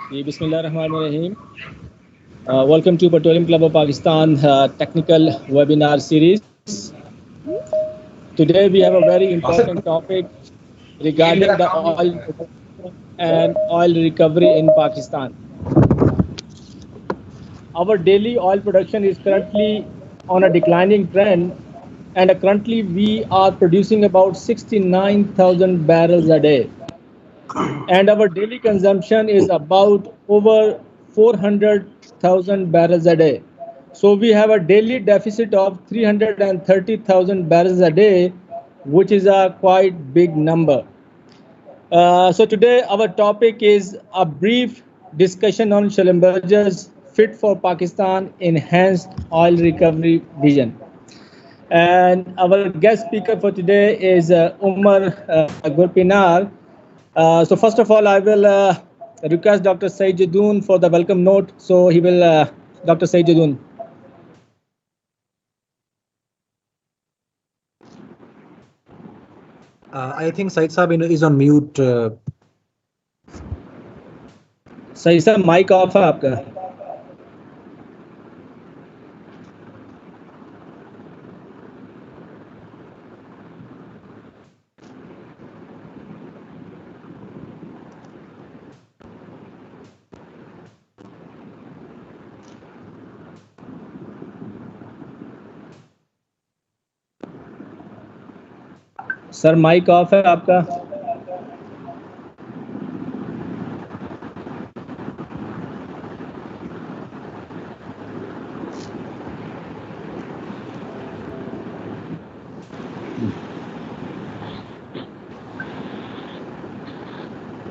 Bismillahirrahmanirrahim. Welcome to Petroleum Club of Pakistan technical webinar series. Today we have a very important topic regarding the oil production and oil recovery in Pakistan. Our daily oil production is currently on a declining trend, and currently we are producing about 69,000 barrels a day. And our daily consumption is about over 400,000 barrels a day. So we have a daily deficit of 330,000 barrels a day, which is a quite big number. So today our topic is a brief discussion on Schellenberger's Fit for Pakistan Enhanced Oil Recovery Vision. And our guest speaker for today is Omer Gurpinar. So first of all, I will request Dr. Saeed Jadoon for the welcome note. So he will, Dr. Saeed Jadoon. I think Saeed Saab is on mute. Saeed Saab, mic off है आपका. Sir mic off है आपका.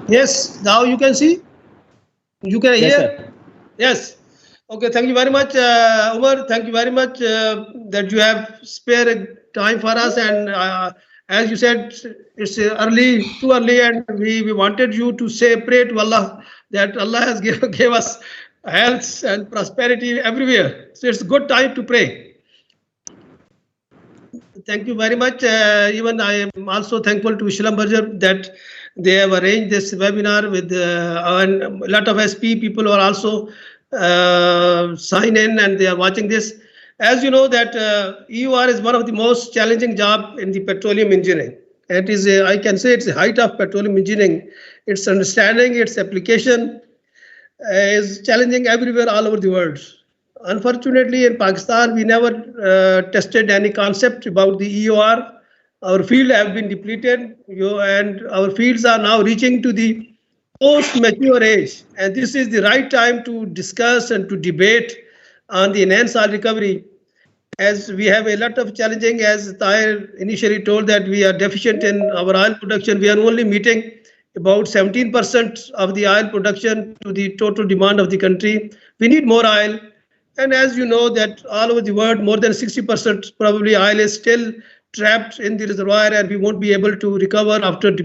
Yes, now you can see. You can hear. Sir. Yes. Okay. Thank you very much, Omer. Thank you very much that you have spared time for us. And as you said, it's too early, and we wanted you to say pray to Allah that Allah has gave us health and prosperity everywhere. So it's a good time to pray. Thank you very much. Even I am also thankful to Schellenberger that they have arranged this webinar with and a lot of SP people are also sign in and they are watching this. As you know that EOR is one of the most challenging job in the petroleum engineering. It is I can say it's the height of petroleum engineering. Its understanding, its application is challenging everywhere all over the world. Unfortunately, in Pakistan, we never tested any concept about the EOR. Our field have been depleted, and our fields are now reaching to the post-mature age. And this is the right time to discuss and to debate on the enhanced oil recovery. As we have a lot of challenging, as Tahir initially told that we are deficient in our oil production. We are only meeting about 17% of the oil production to the total demand of the country. We need more oil. And as you know that all over the world, more than 60% probably oil is still trapped in the reservoir, and we won't be able to recover after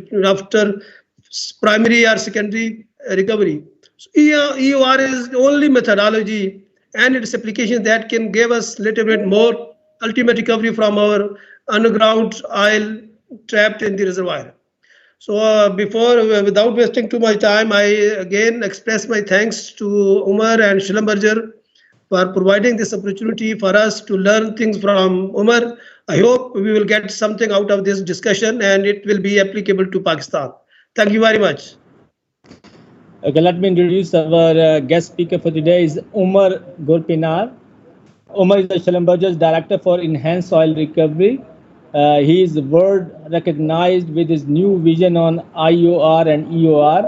primary or secondary recovery. So EOR is the only methodology and its application that can give us a little bit more ultimate recovery from our underground oil trapped in the reservoir. So without wasting too much time, I again express my thanks to Omer and Schellenberger for providing this opportunity for us to learn things from Omer. I hope we will get something out of this discussion and it will be applicable to Pakistan. Thank you very much. Okay, let me introduce our guest speaker for today is Omer Gurpinar. Omer is the Schellenberger's Director for Enhanced Oil Recovery. He is world recognized with his new vision on IOR and EOR,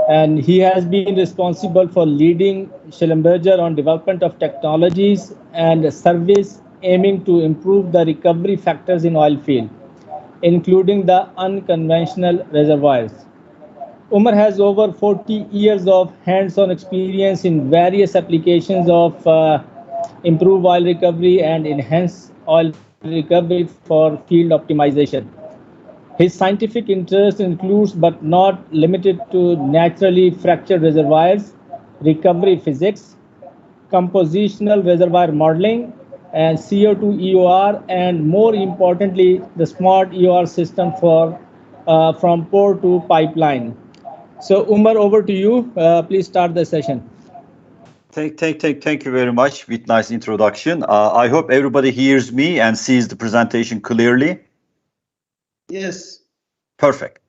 and he has been responsible for leading Schellenberger on development of technologies and service aiming to improve the recovery factors in oil field, including the unconventional reservoirs. Omer has over 40 years of hands-on experience in various applications of improved oil recovery and enhanced oil recovery for field optimization. His scientific interest includes but not limited to naturally fractured reservoirs, recovery physics, compositional reservoir modeling, and CO2 EOR, and more importantly, the smart EOR system for from pore to pipeline. So Omer, over to you. Please start the session. Thank you very much with nice introduction. I hope everybody hears me and sees the presentation clearly. Yes. Perfect.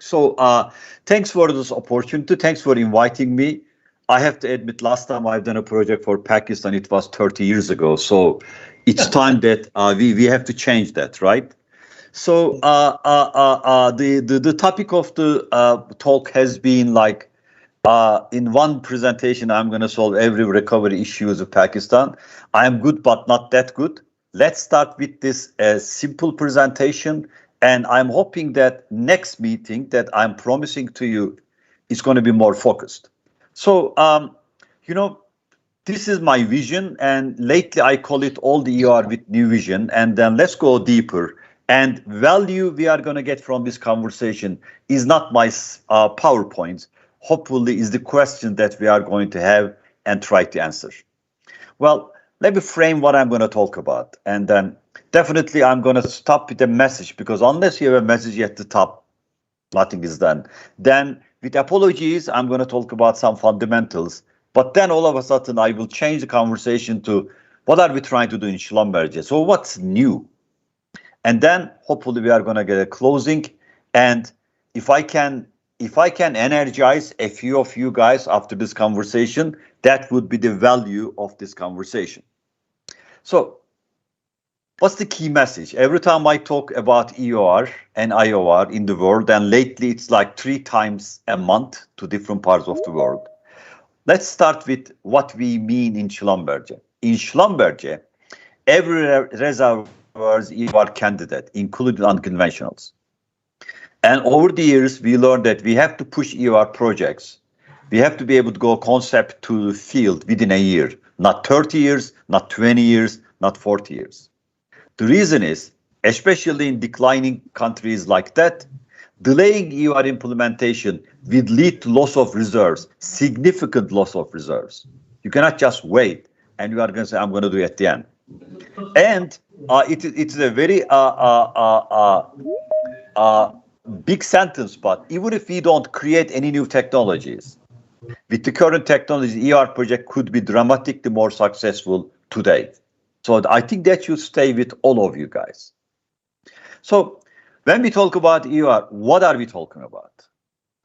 So thanks for this opportunity. Thanks for inviting me. I have to admit, last time I've done a project for Pakistan, it was 30 years ago. So it's time that we have to change that, right? So the topic of the talk has been like, in one presentation, I'm going to solve every recovery issues of Pakistan. I am good, but not that good. Let's start with this simple presentation. And I'm hoping that next meeting that I'm promising to you is going to be more focused. So, this is my vision. And lately I call it all the EOR with new vision. And then let's go deeper. And value we are going to get from this conversation is not my PowerPoints. Hopefully is the question that we are going to have and try to answer. Well, let me frame what I'm going to talk about. And then definitely I'm going to stop with a message, because unless you have a message at the top, nothing is done. Then with apologies, I'm going to talk about some fundamentals. But then all of a sudden I will change the conversation to what are we trying to do in Schlumberger? So what's new? And then hopefully we are going to get a closing. And if I can energize a few of you guys after this conversation, that would be the value of this conversation. So what's the key message? Every time I talk about EOR and IOR in the world, and lately it's like 3 times a month to different parts of the world. Let's start with what we mean in Schlumberger. In Schlumberger, every reservoir is EOR candidate, including unconventionals. And over the years, we learned that we have to push EOR projects. We have to be able to go concept to the field within a year, not 30 years, not 20 years, not 40 years. The reason is, especially in declining countries like that, delaying EOR implementation will lead to loss of reserves, significant loss of reserves. You cannot just wait and you are going to say, I'm going to do it at the end. And it's a very big sentence, but even if we don't create any new technologies, with the current technology, EOR project could be dramatically more successful today. So I think that should stay with all of you guys. So when we talk about EOR, what are we talking about?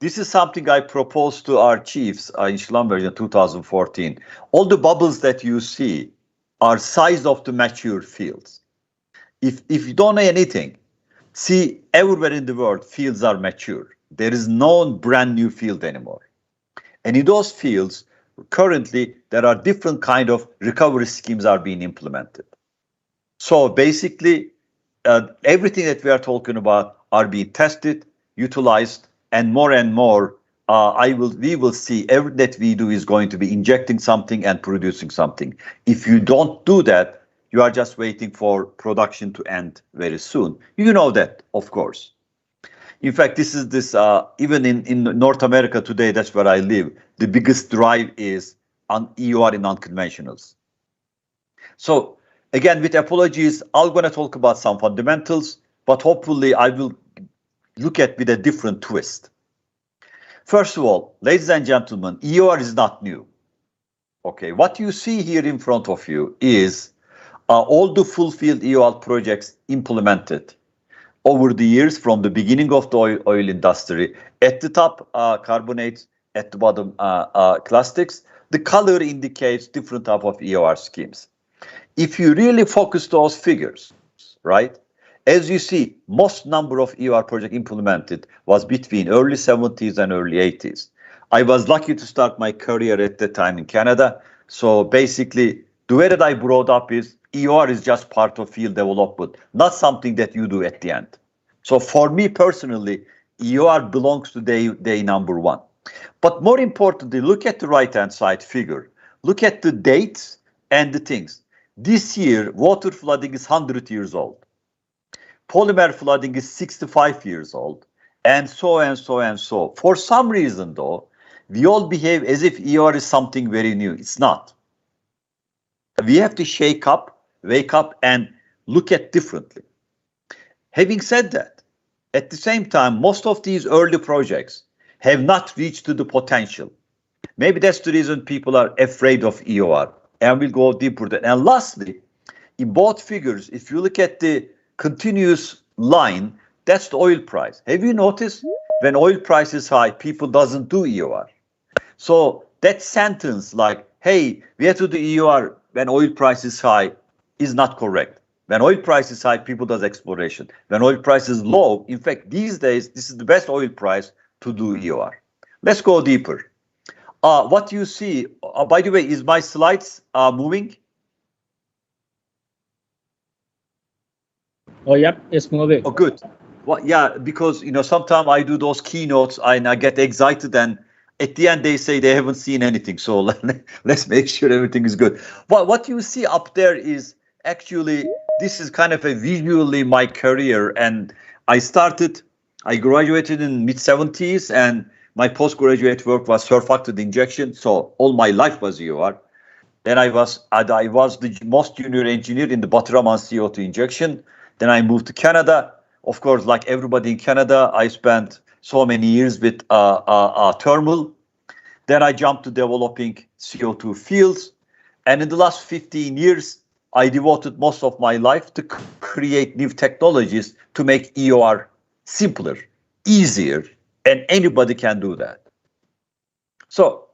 This is something I proposed to our chiefs in Schlumberger in 2014. All the bubbles that you see are size of the mature fields. If you don't know anything, see, everywhere in the world, fields are mature. There is no brand new field anymore. And in those fields, currently, there are different kind of recovery schemes are being implemented. So basically, everything that we are talking about are being tested, utilized, and more we will see everything that we do is going to be injecting something and producing something. If you don't do that, you are just waiting for production to end very soon. You know that, of course. In fact, even in North America today, that's where I live, the biggest drive is on EOR in unconventionals. So again, with apologies, I'm going to talk about some fundamentals, but hopefully I will look at with a different twist. First of all, ladies and gentlemen, EOR is not new. Okay, what you see here in front of you is all the full field EOR projects implemented over the years from the beginning of the oil industry. At the top, carbonates, at the bottom, clastics. The color indicates different type of EOR schemes. If you really focus those figures, right, as you see, most number of EOR projects implemented was between early 70s and early 80s. I was lucky to start my career at that time in Canada. So basically, the way that I brought up is EOR is just part of field development, not something that you do at the end. So for me personally, EOR belongs to day number one. But more importantly, look at the right-hand side figure. Look at the dates and the things. This year, water flooding is 100 years old. Polymer flooding is 65 years old, and so and so and so. For some reason, though, we all behave as if EOR is something very new. It's not. We have to shake up, wake up, and look at differently. Having said that, at the same time, most of these early projects have not reached to the potential. Maybe that's the reason people are afraid of EOR. And we'll go deeper there. And lastly, in both figures, if you look at the continuous line, that's the oil price. Have you noticed when oil price is high, people doesn't do EOR? So that sentence like, hey, we have to do EOR when oil price is high is not correct. When oil price is high, people does exploration. When oil price is low, in fact, these days, this is the best oil price to do EOR. Let's go deeper. What you see, by the way, is my slides moving? Oh, yep, it's moving. Oh, good. Well, yeah, because, you know, sometimes I do those keynotes and I get excited and at the end they say they haven't seen anything. So let's make sure everything is good. What you see up there is actually, this is kind of a visually my career. And I graduated in mid-70s and my postgraduate work was surfactant injection. So all my life was EOR. Then I was the most junior engineer in the Petroleum CO2 injection. Then I moved to Canada. Of course, like everybody in Canada, I spent so many years with thermal. Then I jumped to developing CO2 fields. And in the last 15 years, I devoted most of my life to create new technologies to make EOR simpler, easier, and anybody can do that. So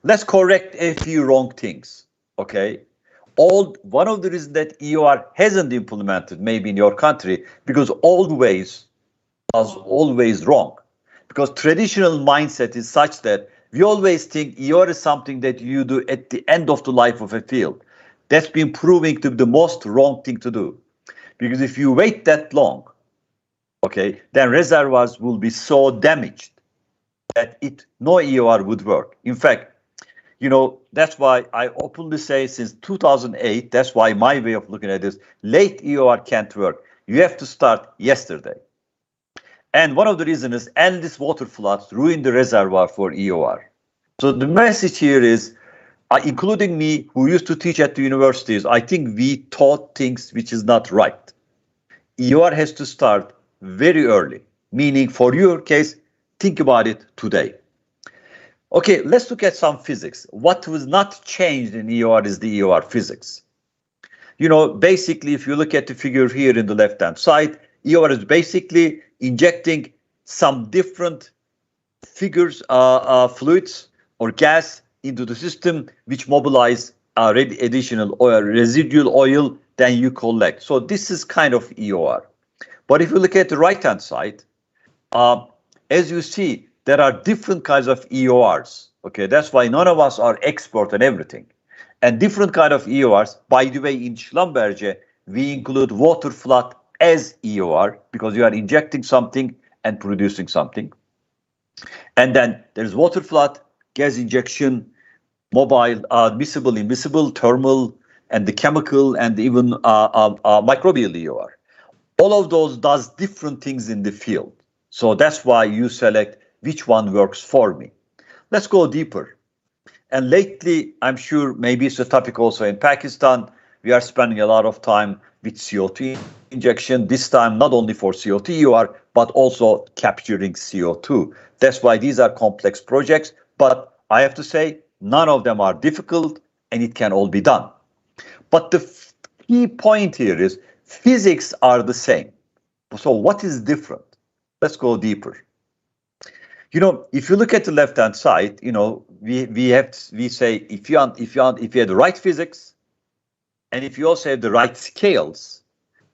let's correct a few wrong things, okay? One of the reasons that EOR hasn't implemented, maybe in your country, because old ways was always wrong. Because traditional mindset is such that we always think EOR is something that you do at the end of the life of a field. That's been proving to be the most wrong thing to do. Because if you wait that long, okay, then reservoirs will be so damaged that no EOR would work. In fact, you know, that's why I openly say since 2008, that's why my way of looking at this, late EOR can't work. You have to start yesterday. And one of the reasons is endless water floods ruin the reservoir for EOR. So the message here is, including me, who used to teach at the universities, I think we taught things which is not right. EOR has to start very early, meaning for your case, think about it today. Okay, let's look at some physics. What was not changed in EOR is the EOR physics. You know, basically, if you look at the figure here in the left-hand side, EOR is basically injecting some different fluids or gas into the system, which mobilize additional oil, residual oil, then you collect. So this is kind of EOR. But if you look at the right-hand side, as you see, there are different kinds of EORs. Okay, that's why none of us are expert on everything. And different kind of EORs. By the way, in Schlumberger, we include water flood as EOR because you are injecting something and producing something. And then there's water flood, gas injection, mobile, miscible, immiscible, thermal, and the chemical, and even microbial EOR. All of those does different things in the field. So that's why you select which one works for me. Let's go deeper. And lately, I'm sure maybe it's a topic also in Pakistan, we are spending a lot of time with CO2 injection, this time not only for CO2 EOR, but also capturing CO2. That's why these are complex projects, but I have to say, none of them are difficult and it can all be done. But the key point here is physics are the same. So what is different? Let's go deeper. You know, if you look at the left-hand side, you know, we say if you have the right physics, and if you also have the right scales,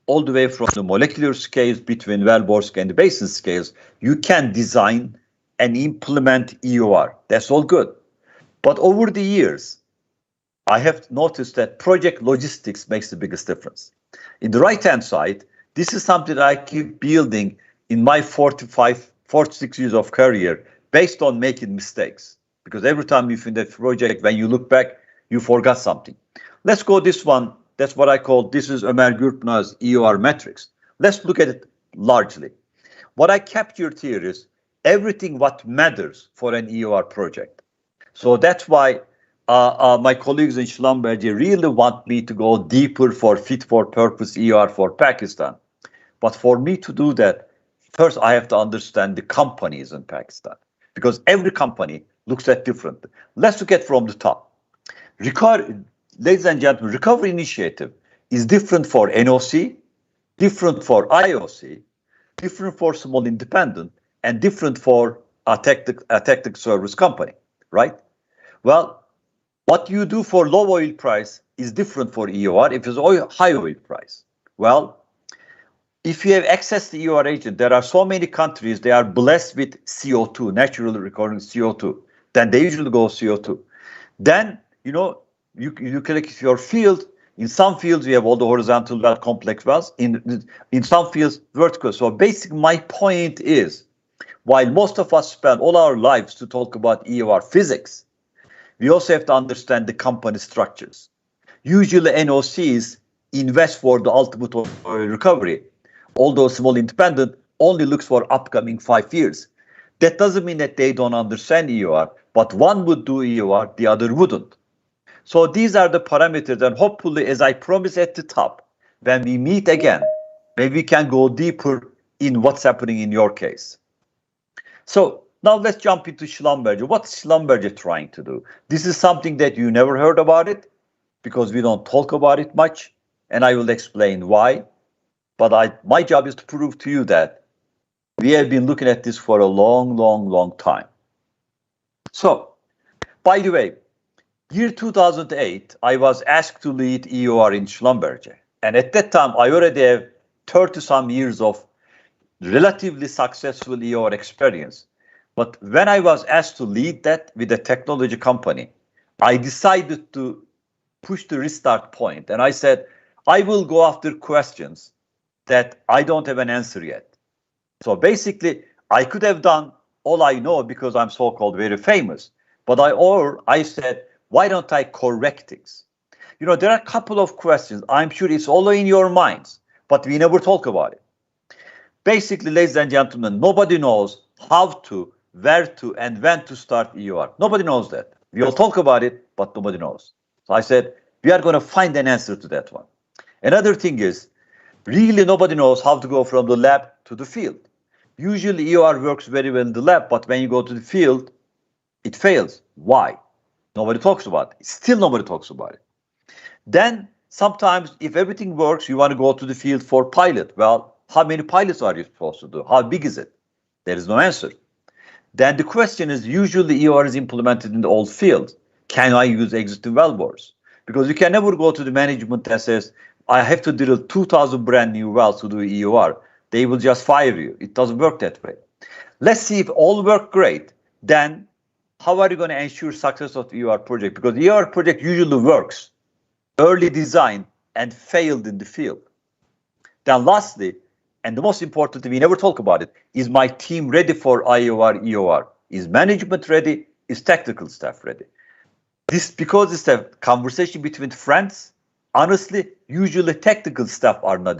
all the way from the molecular scales between wellbore scale and the basin scales, you can design and implement EOR. That's all good. But over the years, I have noticed that project logistics makes the biggest difference. In the right-hand side, this is something that I keep building in my 46 years of career based on making mistakes. Because every time you finish a project, when you look back, you forgot something. Let's go this one. That's what I call, this is Omer Gurpinar's EOR metrics. Let's look at it largely. What I captured here is everything what matters for an EOR project. So that's why my colleagues in Schlumberger really want me to go deeper for fit for purpose EOR for Pakistan. But for me to do that, first I have to understand the companies in Pakistan. because every company looks at differently. Let's look at from the top. Ladies and gentlemen, recovery initiative is different for NOC, different for IOC, different for small independent, and different for a technical service company, right? Well, what you do for low oil price is different for EOR if it's high oil price. Well, if you have access to EOR agent, there are so many countries, they are blessed with CO2, naturally recurring CO2. Then they usually go CO2. Then, you click your field. In some fields, we have all the horizontal well, complex wells. In some fields, vertical. So basically, my point is, while most of us spend all our lives to talk about EOR physics, we also have to understand the company structures. Usually, NOCs invest for the ultimate oil recovery, although small independent only looks for upcoming 5 years. That doesn't mean that they don't understand EOR, but one would do EOR, the other wouldn't. So these are the parameters, and hopefully, as I promised at the top, when we meet again, maybe we can go deeper in what's happening in your case. So now let's jump into Schlumberger. What's Schlumberger trying to do? This is something that you never heard about it, because we don't talk about it much, and I will explain why. But my job is to prove to you that we have been looking at this for a long, long, long time. So, by the way, year 2008, I was asked to lead EOR in Schlumberger. And at that time, I already have 30-some years of relatively successful EOR experience. But when I was asked to lead that with a technology company, I decided to push the restart point. And I said, I will go after questions that I don't have an answer yet. So basically, I could have done all I know because I'm so-called very famous. But I said, why don't I correct things? There are a couple of questions. I'm sure it's all in your minds, but we never talk about it. Basically, ladies and gentlemen, nobody knows how to, where to, and when to start EOR. Nobody knows that. We all talk about it, but nobody knows. So I said, we are going to find an answer to that one. Another thing is, really nobody knows how to go from the lab to the field. Usually EOR works very well in the lab, but when you go to the field, it fails. Why? Nobody talks about it. Still nobody talks about it. Then sometimes if everything works, you want to go to the field for pilot. Well, how many pilots are you supposed to do? How big is it? There is no answer. Then the question is, usually EOR is implemented in the old field. Can I use existing wellbores? Because you can never go to the management and says, I have to drill 2,000 brand new wells to do EOR. They will just fire you. It doesn't work that way. Let's see if all work great. Then how are you going to ensure success of the EOR project? Because the EOR project usually works, early design, and failed in the field. Then lastly, and the most important thing, we never talk about it, is my team ready for IOR, EOR? Is management ready? Is technical staff ready? Because it's a conversation between friends, honestly, usually technical staff are not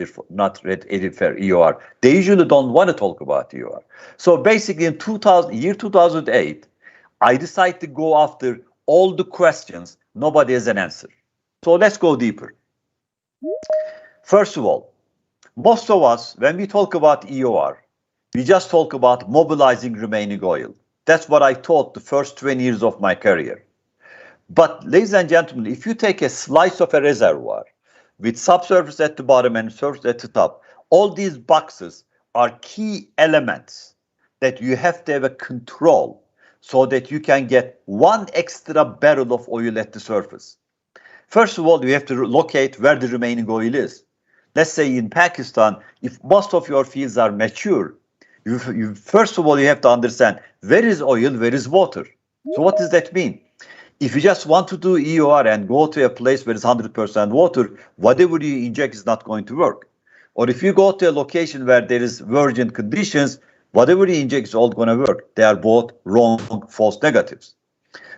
ready for EOR. They usually don't want to talk about EOR. So basically in 2008, I decided to go after all the questions. Nobody has an answer. So let's go deeper. First of all, most of us, when we talk about EOR, we just talk about mobilizing remaining oil. That's what I taught the first 20 years of my career. But ladies and gentlemen, if you take a slice of a reservoir with subsurface at the bottom and surface at the top, all these boxes are key elements that you have to have a control so that you can get one extra barrel of oil at the surface. First of all, you have to locate where the remaining oil is. Let's say in Pakistan, if most of your fields are mature, first of all, you have to understand where is oil, where is water. So what does that mean? If you just want to do EOR and go to a place where it's 100% water, whatever you inject is not going to work. Or if you go to a location where there is virgin conditions, whatever you inject is all going to work. They are both wrong, false negatives.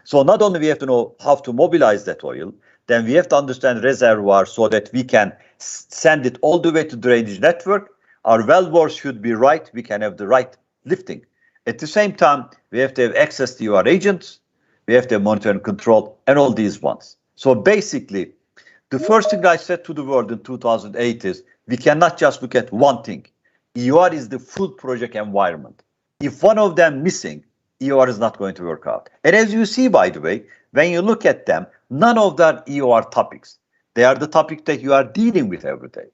So not only we have to know how to mobilize that oil, then we have to understand reservoir so that we can send it all the way to drainage network. Our wellbores should be right. We can have the right lifting. At the same time, we have to have access to our agents. We have to have monitor and control and all these ones. So basically, the first thing I said to the world in 2008 is we cannot just look at one thing. EOR is the full project environment. If one of them missing, EOR is not going to work out. And as you see, by the way, when you look at them, none of them are EOR topics. They are the topics that you are dealing with every day.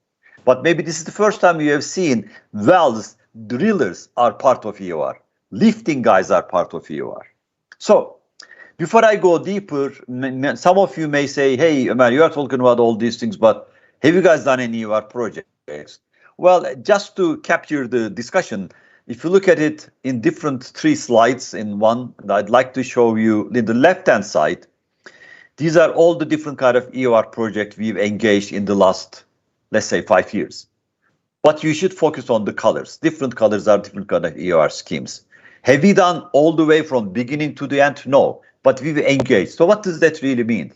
But maybe this is the first time you have seen wells, drillers are part of EOR. Lifting guys are part of EOR. So before I go deeper, some of you may say, hey, Omer, you are talking about all these things, but have you guys done any EOR projects? Well, just to capture the discussion, if you look at it in different 3 slides in one, I'd like to show you in the left-hand side, these are all the different kind of EOR projects we've engaged in the last, let's say, 5 years. But you should focus on the colors. Different colors are different kind of EOR schemes. Have we done all the way from beginning to the end? No, but we've engaged. So what does that really mean?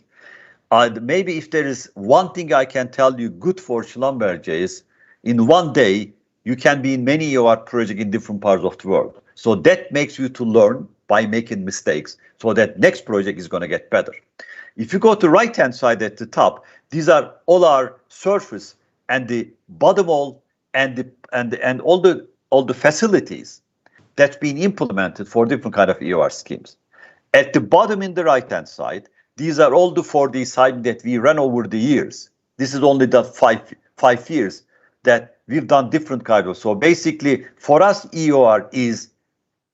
Maybe if there is one thing I can tell you good for Schlumberger is, in one day, you can be in many EOR projects in different parts of the world. So that makes you to learn by making mistakes, so that next project is going to get better. If you go to the right-hand side at the top, these are all our surface and the bottom hole and all the facilities that's been implemented for different kind of EOR schemes. At the bottom in the right-hand side, these are all the 4D sites that we ran over the years. This is only the five years that we've done different kind of. So basically, for us, EOR is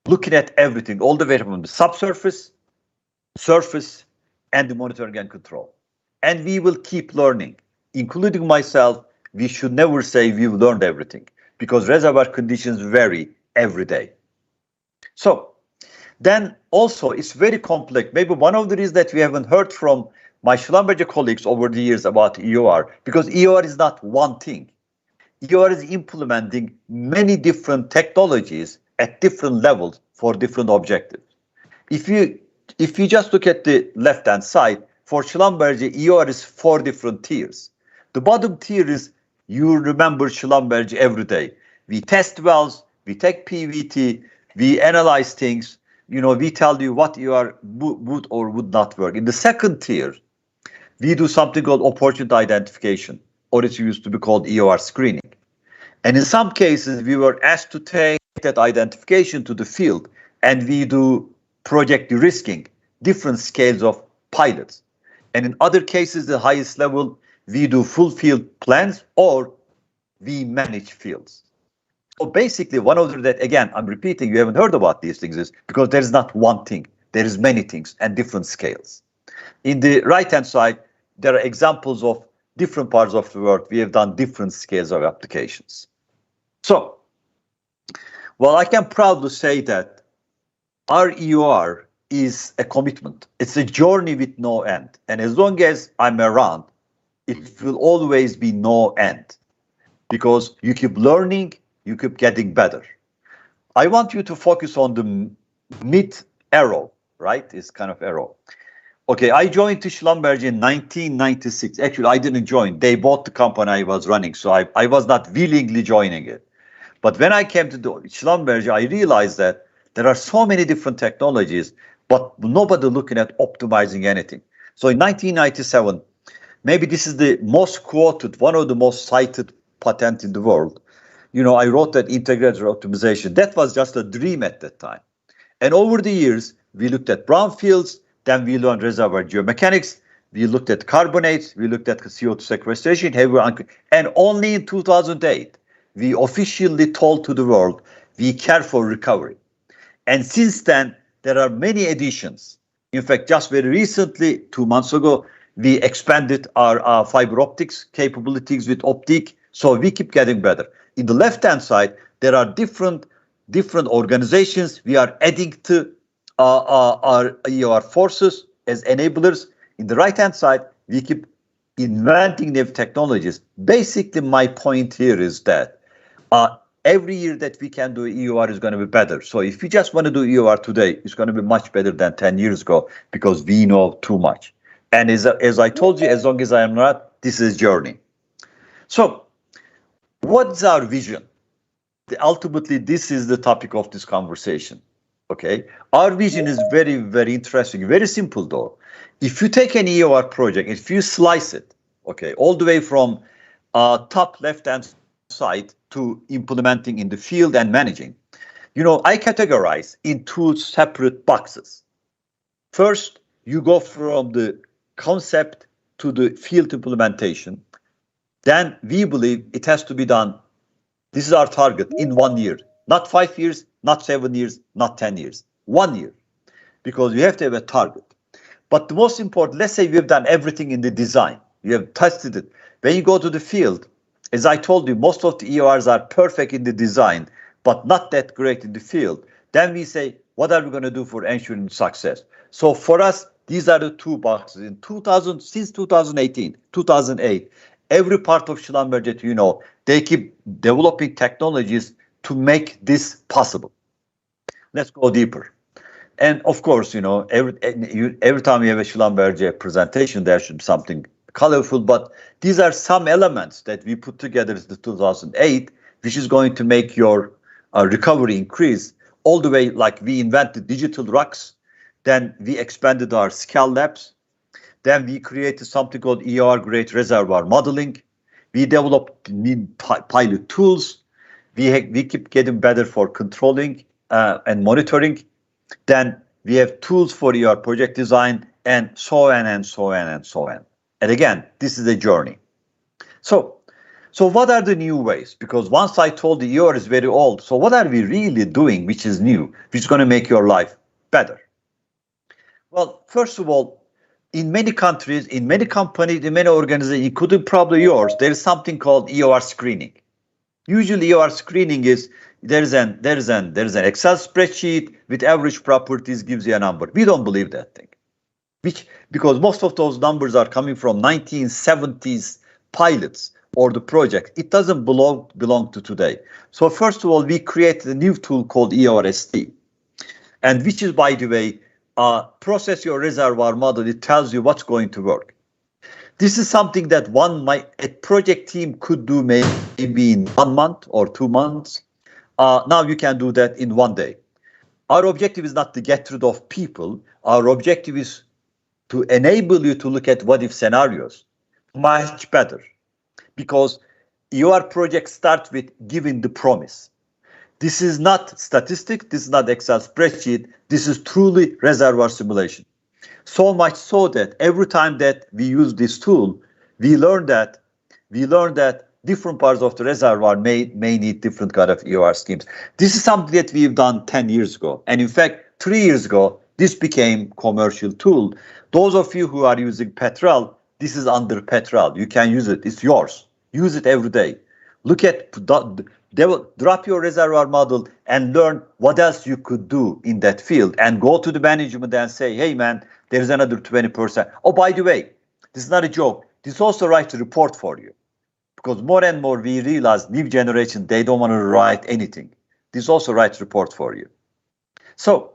looking at everything, all the way from the subsurface, surface, and the monitoring and control. And we will keep learning, including myself. We should never say we've learned everything, because reservoir conditions vary every day. So then also it's very complex. Maybe one of the reasons that we haven't heard from my Schlumberger colleagues over the years about EOR, because EOR is not one thing. EOR is implementing many different technologies at different levels for different objectives. If you just look at the left-hand side, for Schlumberger, EOR is 4 different tiers. The bottom tier is, you remember Schlumberger every day. We test wells, we take PVT, we analyze things, we tell you what EOR would or would not work. In the second tier, we do something called opportunity identification, or it used to be called EOR screening. And in some cases, we were asked to take that identification to the field, and we do project de-risking, different scales of pilots. And in other cases, the highest level, we do full field plans, or we manage fields. So basically, one of the, that, again, I'm repeating, you haven't heard about these things, is because there is not one thing. There is many things and different scales. In the right-hand side, there are examples of different parts of the world. We have done different scales of applications. So, well, I can proudly say that our EOR is a commitment. It's a journey with no end. And as long as I'm around, it will always be no end, because you keep learning, you keep getting better. I want you to focus on the mid arrow, right? It's kind of arrow. Okay, I joined Schlumberger in 1996. Actually, I didn't join. They bought the company I was running, so I was not willingly joining it. But when I came to Schlumberger, I realized that there are so many different technologies, but nobody looking at optimizing anything. So in 1997, maybe this is the most quoted, one of the most cited patent in the world. I wrote that integrated optimization. That was just a dream at that time. And over the years, we looked at brownfields, then we learned reservoir geomechanics, we looked at carbonates, we looked at CO2 sequestration, and only in 2008, we officially told to the world, we care for recovery. And since then, there are many additions. In fact, just very recently, 2 months ago, we expanded our fiber optics capabilities with Optic, so we keep getting better. In the left-hand side, there are different organizations we are adding to our EOR forces as enablers. In the right-hand side, we keep inventing new technologies. Basically, my point here is that every year that we can do EOR is going to be better. So if you just want to do EOR today, it's going to be much better than 10 years ago, because we know too much. And as I told you, as long as I am not, this is journey. So what's our vision? Ultimately, this is the topic of this conversation. Okay, our vision is very, very interesting. Very simple, though. If you take an EOR project, if you slice it, okay, all the way from top left-hand side to implementing in the field and managing, I categorize in two separate boxes. First, you go from the concept to the field implementation. Then we believe it has to be done. This is our target in 1 year, not 5 years, not 7 years, not 10 years, 1 year, because you have to have a target. But the most important, let's say we have done everything in the design. You have tested it. When you go to the field, as I told you, most of the EORs are perfect in the design, but not that great in the field. Then we say, what are we going to do for ensuring success? So for us, these are the two boxes. In 2000, since 2008, every part of Schlumberger, they keep developing technologies to make this possible. Let's go deeper. And of course, every time you have a Schlumberger presentation, there should be something colorful, but these are some elements that we put together in 2008, which is going to make your recovery increase all the way. Like we invented digital rocks, then we expanded our scale labs, then we created something called EOR grade reservoir modeling. We developed new pilot tools. We keep getting better for controlling and monitoring. Then we have tools for EOR project design, and so on and so on and so on. And again, this is a journey. So what are the new ways? Because once I told the EOR is very old, so what are we really doing which is new, which is going to make your life better? Well, first of all, in many countries, in many companies, in many organizations, including probably yours, there is something called EOR screening. Usually EOR screening is there's an Excel spreadsheet with average properties gives you a number. We don't believe that thing. Because most of those numbers are coming from 1970s pilots or the project. It doesn't belong to today. So first of all, we created a new tool called EOR-ST, and which is, by the way, process your reservoir model. It tells you what's going to work. This is something that a project team could do maybe in 1 month or 2 months. Now you can do that in 1 day. Our objective is not to get rid of people. Our objective is to enable you to look at what if scenarios much better, because your project starts with giving the promise. This is not statistics, this is not Excel spreadsheet, this is truly reservoir simulation. So much so that every time that we use this tool, we learn that different parts of the reservoir may need different kind of EOR schemes. This is something that we've done 10 years ago. And in fact, 3 years ago, this became commercial tool. Those of you who are using Petroleum, this is under Petroleum. You can use it. It's yours. Use it every day. Look at, drop your reservoir model and learn what else you could do in that field, and go to the management and say, hey man, there's another 20%. Oh, by the way, this is not a joke. This also writes a report for you, because more and more we realize new generation, they don't want to write anything. This also writes report for you. So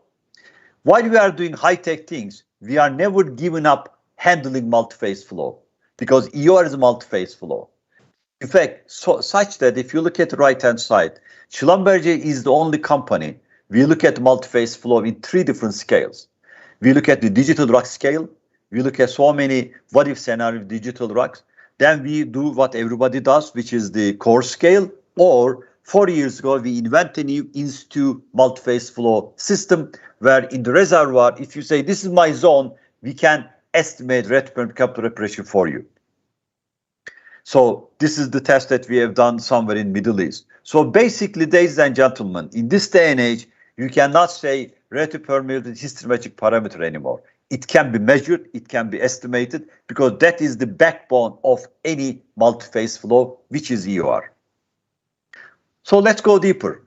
while we are doing high-tech things, we are never giving up handling multi-phase flow, because EOR is a multi-phase flow. In fact, such that if you look at the right-hand side, Schlumberger is the only company. We look at multi-phase flow in 3 different scales. We look at the digital rock scale. We look at so many what-if scenario digital rocks. Then we do what everybody does, which is the core scale. Or 4 years ago, we invented a new in-situ multi-phase flow system, where in the reservoir, if you say, this is my zone, we can estimate return capture pressure for you. So this is the test that we have done somewhere in Middle East. So basically, ladies and gentlemen, in this day and age, you cannot say relative permeability hysterometric parameter anymore. It can be measured, it can be estimated, because that is the backbone of any multi-phase flow, which is EOR. So let's go deeper.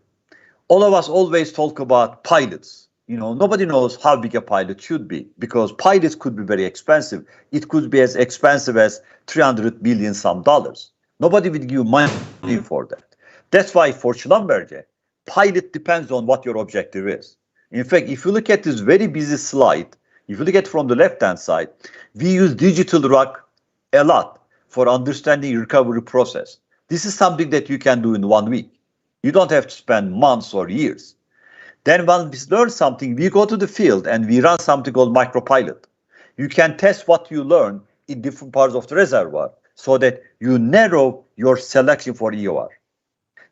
All of us always talk about pilots. Nobody knows how big a pilot should be, because pilots could be very expensive. It could be as expensive as $300 million some dollars. Nobody would give money for that. That's why for Schlumberger, pilot depends on what your objective is. In fact, if you look at this very busy slide, if you look at from the left-hand side, we use digital rock a lot for understanding recovery process. This is something that you can do in 1 week. You don't have to spend months or years. Then when we learn something, we go to the field and we run something called micropilot. You can test what you learn in different parts of the reservoir so that you narrow your selection for EOR.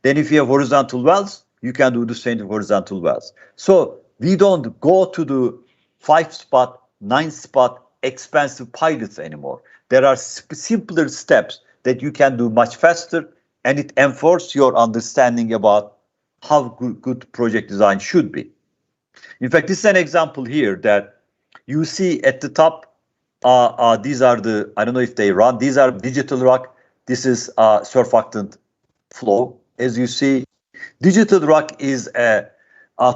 Then if you have horizontal wells, you can do the same with horizontal wells. So we don't go to the 5-spot, 9-spot expensive pilots anymore. There are simpler steps that you can do much faster, and it enforces your understanding about how good project design should be. In fact, this is an example here that you see at the top. These are the, I don't know if they run, these are digital rock. This is surfactant flow. As you see, digital rock is a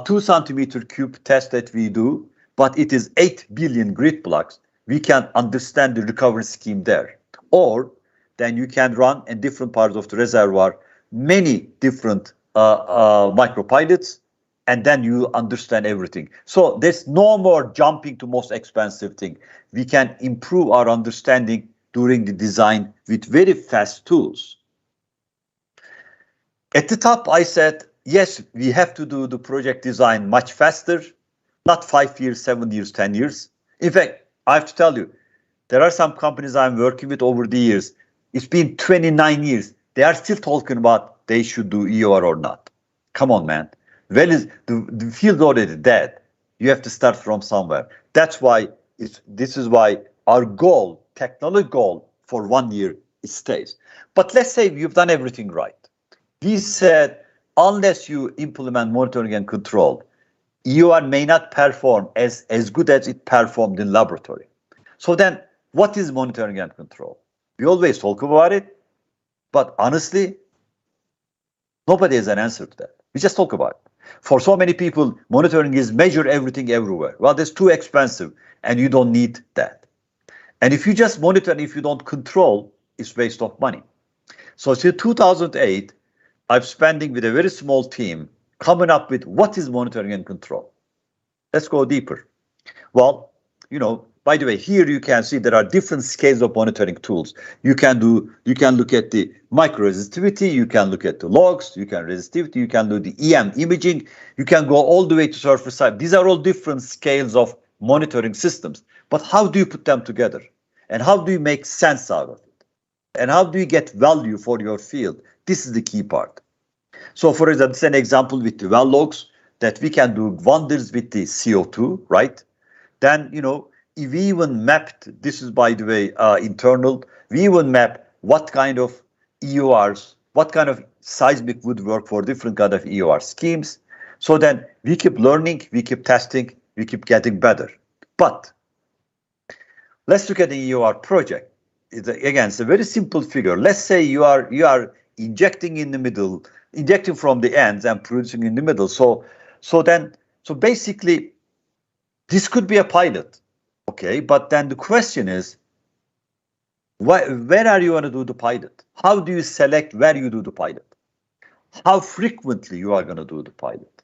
2 centimeter cube test that we do, but it is 8 billion grid blocks. We can understand the recovery scheme there. Or then you can run in different parts of the reservoir many different micropilots, and then you understand everything. So there's no more jumping to most expensive thing. We can improve our understanding during the design with very fast tools. At the top, I said, yes, we have to do the project design much faster, not 5 years, 7 years, 10 years. In fact, I have to tell you, there are some companies I'm working with over the years. It's been 29 years. They are still talking about they should do EOR or not. Come on, man. Well, the field already dead. You have to start from somewhere. That's why this is why our goal, technology goal for 1 year, it stays. But let's say you've done everything right. We said, unless you implement monitoring and control, EOR may not perform as good as it performed in laboratory. So then, what is monitoring and control? We always talk about it, but honestly, nobody has an answer to that. We just talk about it. For so many people, monitoring is measure everything everywhere. Well, that's too expensive, and you don't need that. And if you just monitor and if you don't control, it's waste of money. So since 2008, I'm spending with a very small team coming up with what is monitoring and control. Let's go deeper. Well, by the way, here you can see there are different scales of monitoring tools. You can look at the micro resistivity, you can look at the logs, you can resistivity, you can do the EM imaging, you can go all the way to surface side. These are all different scales of monitoring systems. But how do you put them together? And how do you make sense out of it? And how do you get value for your field? This is the key part. So for example, this is an example with the well logs that we can do wonders with the CO2, right? Then, we even mapped, this is by the way, internal, we even map what kind of EORs, what kind of seismic would work for different kind of EOR schemes. So then we keep learning, we keep testing, we keep getting better. But let's look at the EOR project. Again, it's a very simple figure. Let's say you are injecting in the middle, injecting from the ends and producing in the middle. So basically, this could be a pilot. Okay, but then the question is, where are you going to do the pilot? How do you select where you do the pilot? How frequently you are going to do the pilot?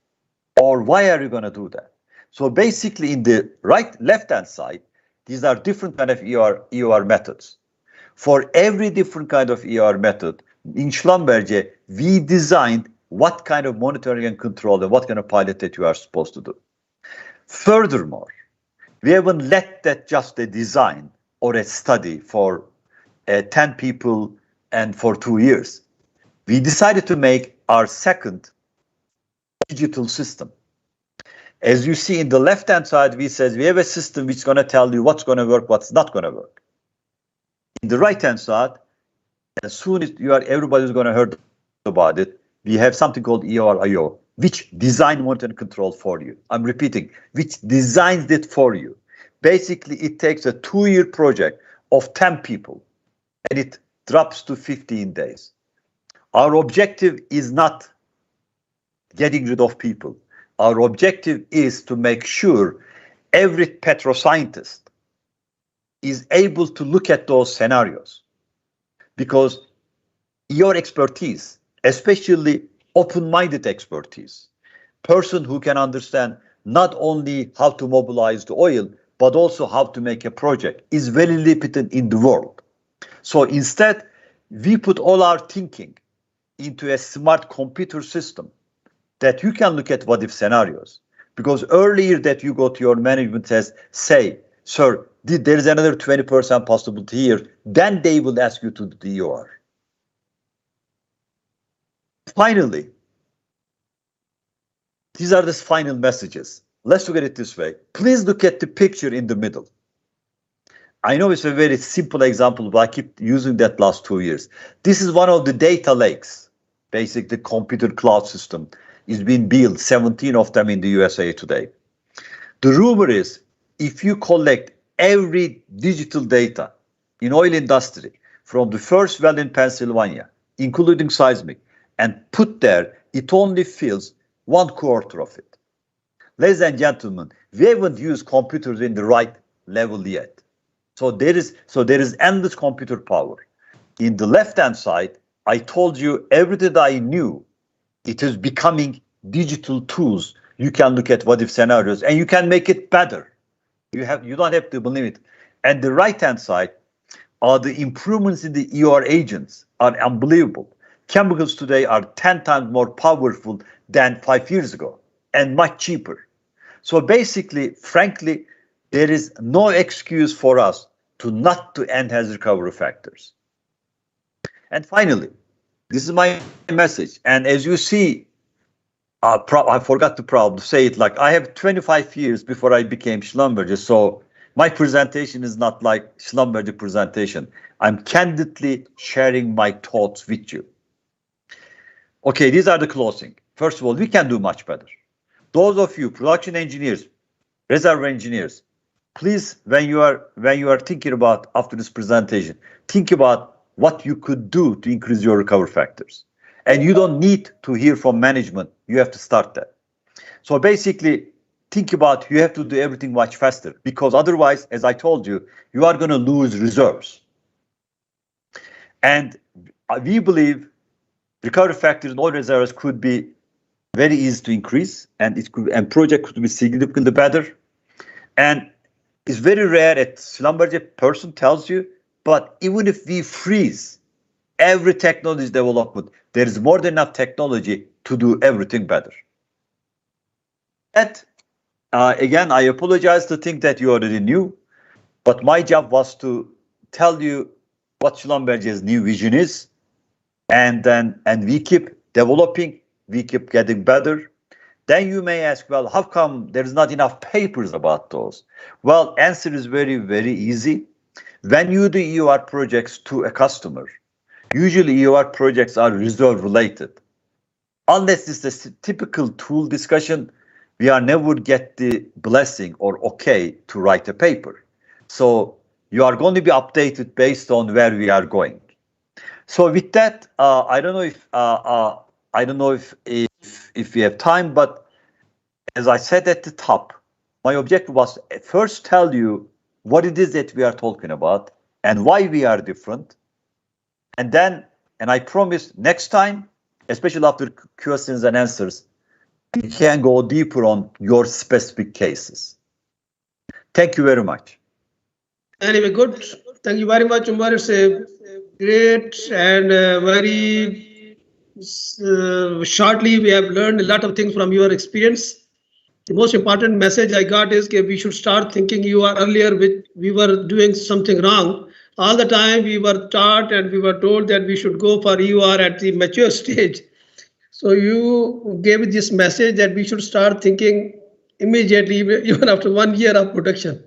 Or why are you going to do that? So basically in the left-hand side, these are different kind of EOR methods. For every different kind of EOR method, in Schlumberger, we designed what kind of monitoring and control and what kind of pilot that you are supposed to do. Furthermore, we haven't let that just a design or a study for 10 people and for 2 years. We decided to make our second digital system. As you see in the left-hand side, we said we have a system which is going to tell you what's going to work, what's not going to work. In the right-hand side, as soon as everybody's going to hear about it, we have something called EOR-IO, which design, monitor, and control for you. I'm repeating, which designs it for you. Basically, it takes a 2-year project of 10 people, and it drops to 15 days. Our objective is not getting rid of people. Our objective is to make sure every petroscientist is able to look at those scenarios. Because your expertise, especially open-minded expertise, person who can understand not only how to mobilize the oil, but also how to make a project, is very limited in the world. So instead, we put all our thinking into a smart computer system that you can look at what-if scenarios. Because earlier that you go to your management say, sir, there is another 20% possibility here, then they will ask you to do the EOR. Finally, These are the final messages. Let's look at it this way. Please look at the picture in the middle. I know it's a very simple example, but I keep using that last 2 years. This is one of the data lakes. Basically, the computer cloud system is being built, 17 of them in the USA today. The rumor is, if you collect every digital data in oil industry from the first well in Pennsylvania, including seismic, and put there, it only fills 1/4 of it. Ladies and gentlemen, we haven't used computers in the right level yet. So there is endless computer power. In the left-hand side, I told you everything I knew. It is becoming digital tools. You can look at what-if scenarios, and you can make it better. You don't have to believe it. And the right-hand side are the improvements in the EOR agents are unbelievable. Chemicals today are 10 times more powerful than 5 years ago and much cheaper. So basically, frankly, there is no excuse for us to not to enhance recovery factors. And finally, this is my message. And as you see, I forgot to probably say it, like I have 25 years before I became Schlumberger. So my presentation is not like Schlumberger presentation. I'm candidly sharing my thoughts with you. Okay, these are the closing. First of all, we can do much better. Those of you, production engineers, reservoir engineers, please, when you are thinking about after this presentation, think about what you could do to increase your recovery factors. And you don't need to hear from management. You have to start that. So basically, think about you have to do everything much faster, because otherwise, as I told you, you are going to lose reserves. And we believe recovery factors in oil reserves could be very easy to increase, and project could be significantly better. And it's very rare that Schlumberger person tells you, but even if we freeze every technology development, there is more than enough technology to do everything better. And again, I apologize to think that you already knew, but my job was to tell you what Schlumberger's new vision is, and we keep developing, we keep getting better. Then you may ask, well, how come there's not enough papers about those? Well, answer is very, very easy. When you do EOR projects to a customer, usually EOR projects are reserve related. Unless it's a typical tool discussion, we are never get the blessing or okay to write a paper. So you are going to be updated based on where we are going. So with that, I don't know if we have time, but as I said at the top, my objective was first tell you what it is that we are talking about and why we are different. And I promise next time, especially after questions and answers, we can go deeper on your specific cases. Thank you very much. Anyway, good. Thank you very much, Omer. It's a great and very shortly we have learned a lot of things from your experience. The most important message I got is that we should start thinking EOR earlier, which we were doing something wrong. All the time we were taught and we were told that we should go for EOR at the mature stage. So you gave this message that we should start thinking immediately, even after 1 year of production.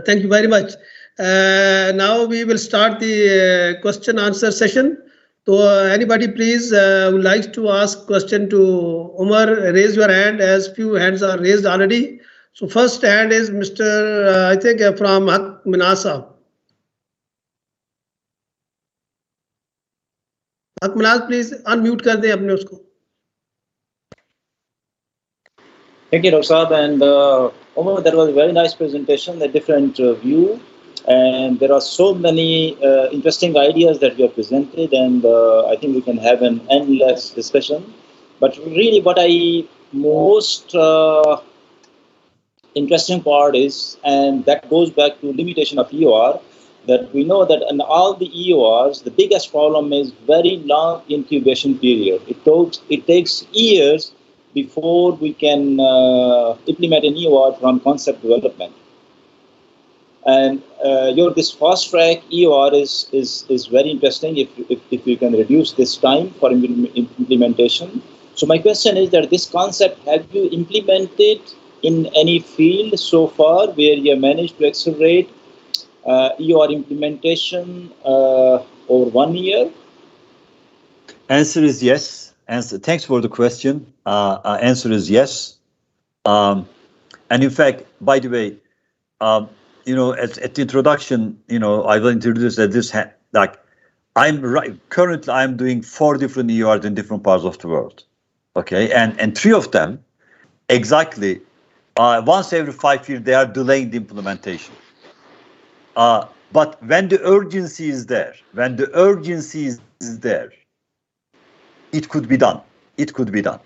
Thank you very much. Now we will start the question answer session. So anybody please would like to ask question to Omer, raise your hand, as few hands are raised already. So first hand is Mr. I think from Minasa. Akmalaz, please unmute kar dein apne usko. Thank you, Dr. Saab, and Omer, that was a very nice presentation, a different view, and there are so many interesting ideas that you have presented, and I think we can have an endless discussion. But really, what I most interesting part is, and that goes back to limitation of EOR, that we know that in all the EORs, the biggest problem is very long incubation period. It takes years before we can implement an EOR from concept development. And this fast track EOR is very interesting if you can reduce this time for implementation. So my question is that this concept, have you implemented in any field so far where you have managed to accelerate EOR implementation over 1 year? Answer is yes. Thanks for the question. Answer is yes. And in fact, by the way, at the introduction, I will introduce that currently I'm doing 4 different EORs in different parts of the world. Okay, and 3 of them, exactly, once every 5 years, they are delaying the implementation. But when the urgency is there, it could be done. It could be done.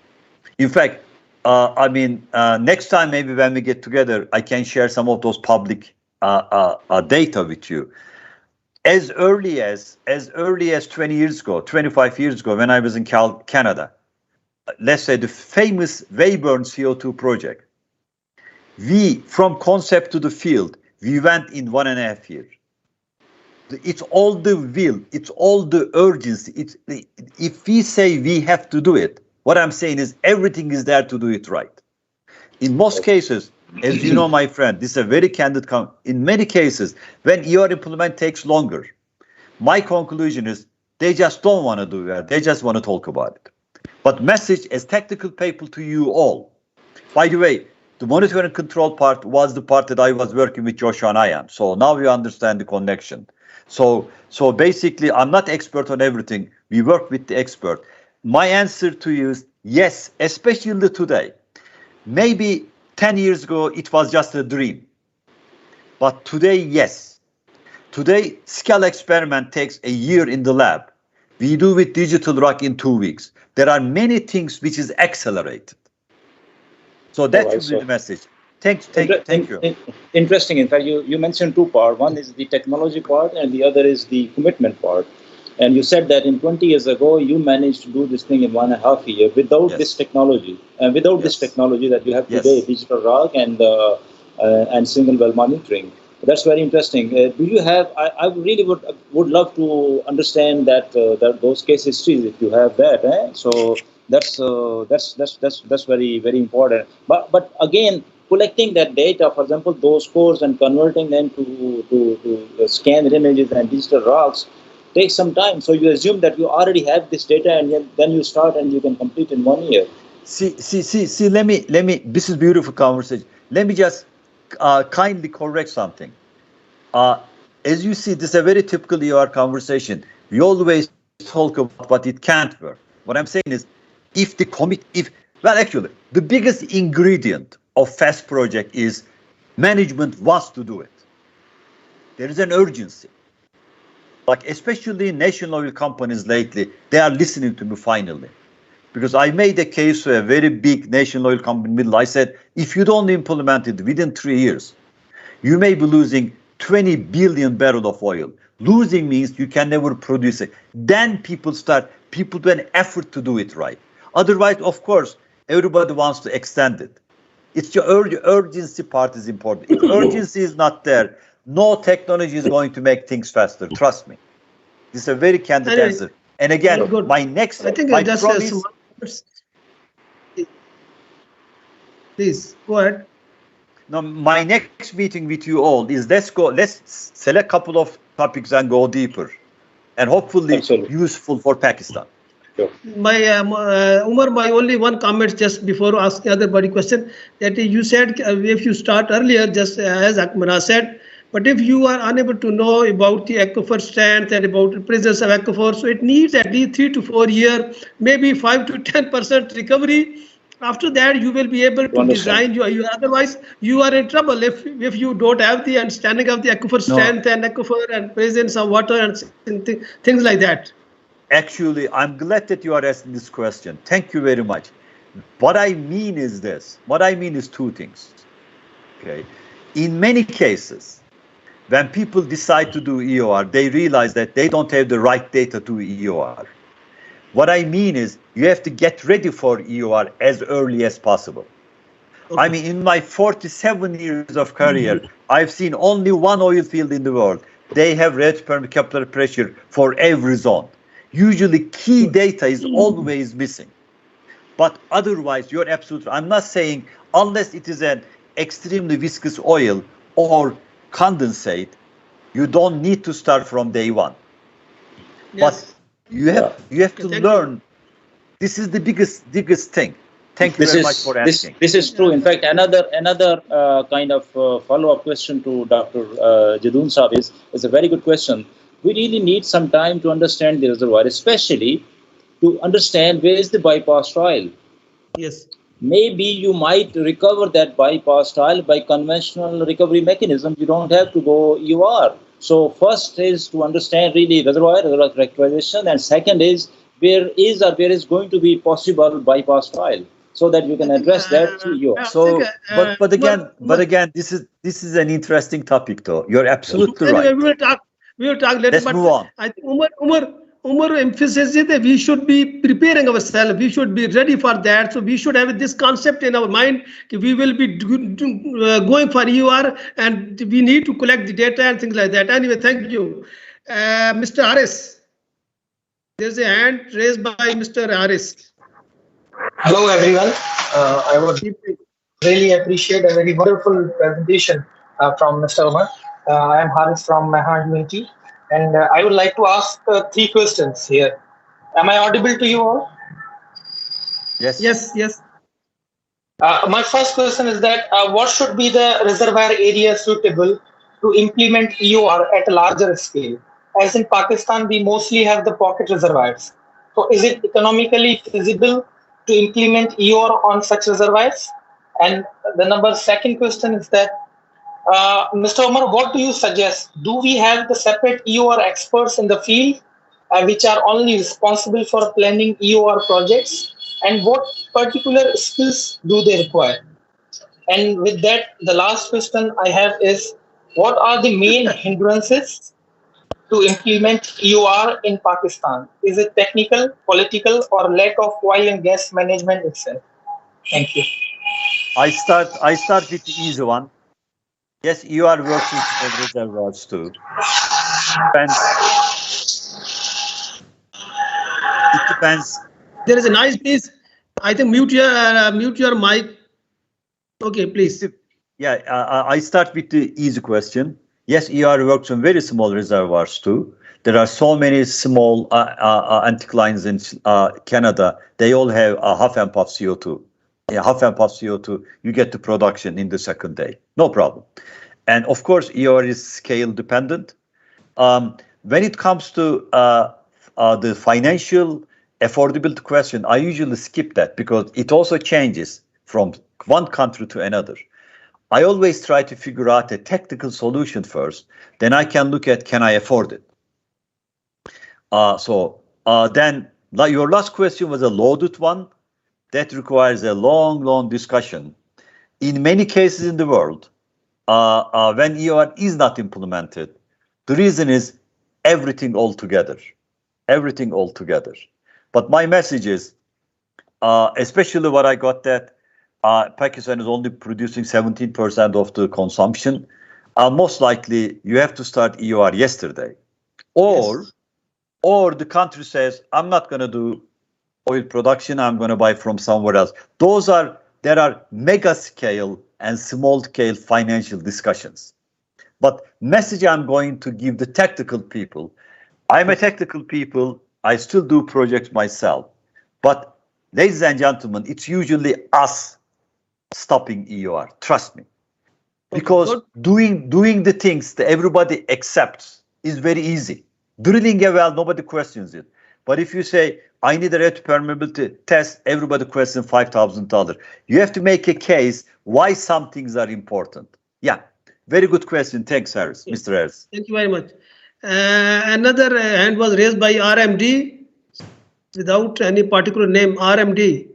In fact, next time, maybe when we get together, I can share some of those public data with you. As early as 20 years ago, 25 years ago, when I was in Canada, let's say the famous Weyburn CO2 project, from concept to the field, we went in 1.5 years. It's all the will, it's all the urgency. If we say we have to do it, what I'm saying is everything is there to do it right. In most cases, as you know, my friend, this is a very candid comment. In many cases, when EOR implement takes longer, my conclusion is they just don't want to do it. They just want to talk about it. But message as technical people to you all. By the way, the monitoring and control part was the part that I was working with Joshua and I am. So now you understand the connection. So basically, I'm not expert on everything. We work with the expert. My answer to you is yes, especially today. Maybe 10 years ago, it was just a dream. But today, yes. Today, scale experiment takes a year in the lab. We do with digital rock in 2 weeks. There are many things which is accelerated. So that should be the message. Thank you. Interesting. In fact, you mentioned 2 parts. One is the technology part and the other is the commitment part. And you said that in 20 years ago, you managed to do this thing in 1.5 years without this technology. And without this technology that you have today, digital rock and single well monitoring. That's very interesting. Do you have? I really would love to understand that those case histories if you have that. So that's very very important. But again, collecting that data, for example, those scores and converting them to scanned images and digital rocks takes some time. So you assume that you already have this data, and then you start and you can complete in 1 year. See. Let me. This is beautiful conversation. Let me just kindly correct something. As you see, this is a very typical EOR conversation. We always talk about what it can't work. What I'm saying is, actually, the biggest ingredient of fast project is management wants to do it. There is an urgency. Like especially national oil companies lately, they are listening to me finally. Because I made a case to a very big national oil company in the middle. I said, if you don't implement it within 3 years, you may be losing 20 billion barrels of oil. Losing means you can never produce it. Then people do an effort to do it right. Otherwise, of course, everybody wants to extend it. It's your urgency part is important. If urgency is not there, no technology is going to make things faster. Trust me. This is a very candid answer. And again, my promise. Please go ahead. Now, my next meeting with you all is let's select a couple of topics and go deeper, and hopefully useful for Pakistan. Sure. Omer, my only one comment just before asking everybody question, that you said if you start earlier, just as Akmara said, but if you are unable to know about the aquifer strength and about the presence of aquifer, so it needs at least 3 to 4 years, maybe 5 to 10% recovery. After that, you will be able to design you. Otherwise, you are in trouble if you don't have the understanding of the aquifer strength and aquifer and presence of water and things like that. Actually, I'm glad that you are asking this question. Thank you very much. What I mean is this. What I mean is 2 things. Okay. In many cases, when people decide to do EOR, they realize that they don't have the right data to EOR. What I mean is you have to get ready for EOR as early as possible. Okay. I mean, in my 47 years of career, I've seen only one oil field in the world. They have rate per capillary pressure for every zone. Usually key data is always missing. But otherwise, you're absolutely, I'm not saying unless it is an extremely viscous oil or condensate, you don't need to start from day one. Yes. But you have to Thank learn. This is the biggest thing. Thank you very much for asking. This is true. In fact, another kind of follow-up question to Dr. Jadoon Saab is a very good question. We really need some time to understand the reservoir, especially to understand where is the bypass trial. Yes. Maybe you might recover that bypass trial by conventional recovery mechanism. You don't have to go EOR. So first is to understand really reservoir characterization, and second is where is going to be possible bypass trial, so that you can address that through EOR. So, but again, this is an interesting topic, though. You're absolutely anyway, right. We will talk later. Let's move on. I think Omer emphasizes that we should be preparing ourselves. We should be ready for that. So we should have this concept in our mind that we will be going for EOR, and we need to collect the data and things like that. Anyway, thank you, Mr. Harris. There's a hand raised by Mr. Harris. Hello, everyone. I would really appreciate a very wonderful presentation from Mr. Omer. I am Haris from Mahan Community, and I would like to ask 3 questions here. Am I audible to you all? Yes. Yes. My first question is that what should be the reservoir area suitable to implement EOR at a larger scale? As in Pakistan, we mostly have the pocket reservoirs. So is it economically feasible to implement EOR on such reservoirs? And the second question is that, Mr. Omer, what do you suggest? Do we have the separate EOR experts in the field which are only responsible for planning EOR projects? And what particular skills do they require? And with that, the last question I have is, what are the main hindrances to implement EOR in Pakistan? Is it technical, political, or lack of oil and gas management itself? Thank you. I start with the easy one. Yes, EOR works in small reservoirs too. It depends. There is a nice piece. I think mute your mic. Okay, please. Yeah, I start with the easy question. Yes, EOR works on very small reservoirs too. There are so many small anticlines in Canada. They all have a half amp of CO2. Half amp of CO2, you get the production in the second day. No problem. And of course, EOR is scale dependent. When it comes to the financial affordability question, I usually skip that because it also changes from one country to another. I always try to figure out a technical solution first, then I can look at, can I afford it? Then your last question was a loaded one. That requires a long discussion. In many cases in the world, when EOR is not implemented, the reason is everything all together. But my message is, especially what I got that Pakistan is only producing 17% of the consumption. Most likely, you have to start EOR yesterday, or the country says, I'm not going to do oil production. I'm going to buy from somewhere else. There are mega scale and small scale financial discussions. But message I'm going to give the technical people. I'm a technical people. I still do projects myself. But ladies and gentlemen, it's usually us stopping EOR. Trust me. Because doing the things that everybody accepts is very easy. Drilling a well, nobody questions it. But if you say, I need a rate permeability test, everybody questions $5,000. You have to make a case why some things are important. Yeah, very good question. Thanks, Harris. Mr. Harris. Thank you very much. Another hand was raised by RMD without any particular name. RMD.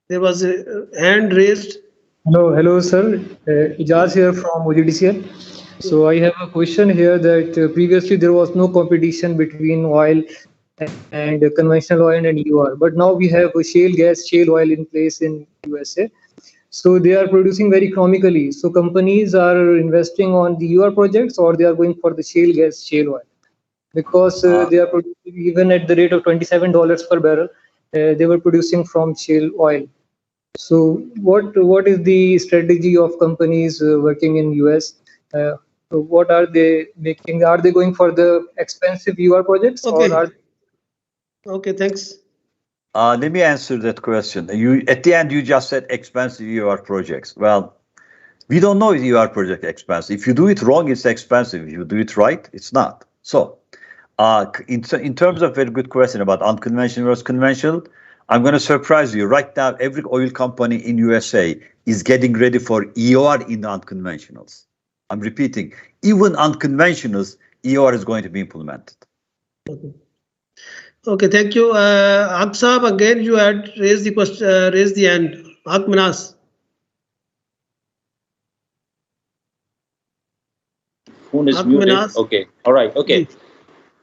There was a hand raised. Hello, sir. Ijaz here from OGDCL. So I have a question here that previously there was no competition between oil and conventional oil and EOR, but now we have a shale gas, shale oil in place in USA. So they are producing very economically. So companies are investing on the EOR projects, or they are going for the shale gas, shale oil, because they are producing even at the rate of $27 per barrel. they were producing from shale oil. So what is the strategy of companies working in US? So what are they making? Are they going for the expensive EOR projects, or Okay. are Okay, thanks. Let me answer that question. You at the end you just said expensive EOR projects. Well, we don't know if EOR project expensive. If you do it wrong, it's expensive. If you do it right, it's not. So, in terms of very good question about unconventional versus conventional, I'm going to surprise you. Right now, every oil company in USA is getting ready for EOR in the unconventionals. I'm repeating, even unconventionals, EOR is going to be implemented. Okay. Okay, thank you. Aksab, again, you had raised the question, raised the hand. Manas. Phone is muted. Manas. Okay. All right. Okay.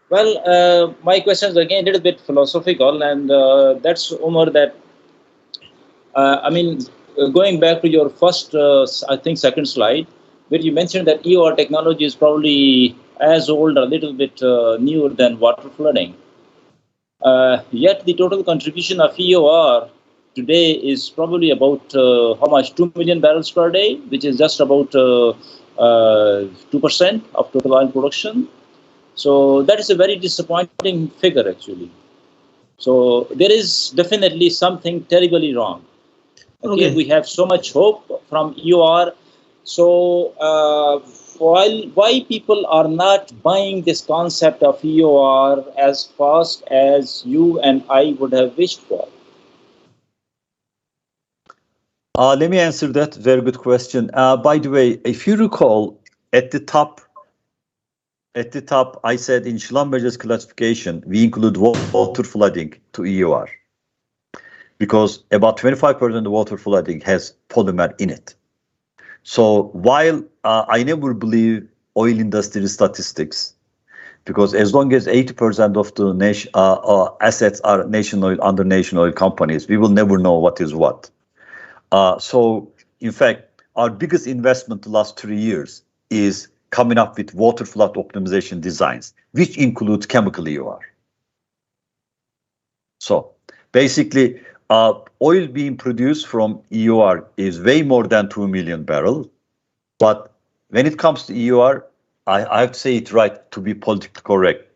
Well, my question is again a little bit philosophical, and that's Omer. That I mean, going back to your first, I think, second slide, where you mentioned that EOR technology is probably as old, a little bit newer than water flooding. Yet the total contribution of EOR today is probably about how much? 2 million barrels per day, which is just about 2% of total oil production. So that is a very disappointing figure, actually. So there is definitely something terribly wrong. Okay, we have so much hope from EOR. So why people are not buying this concept of EOR as fast as you and I would have wished for? Let me answer that. Very good question. By the way, if you recall, at the top, I said in Schlumberger's classification, we include water flooding to EOR because about 25% of the water flooding has polymer in it. So while I never believe oil industry statistics, because as long as 80% of the nation assets are national oil, under national oil companies, we will never know what is what. So in fact, our biggest investment the last 3 years is coming up with water flood optimization designs, which includes chemical EOR. So basically, oil being produced from EOR is way more than 2 million barrels. But when it comes to EOR, I have to say it right to be politically correct.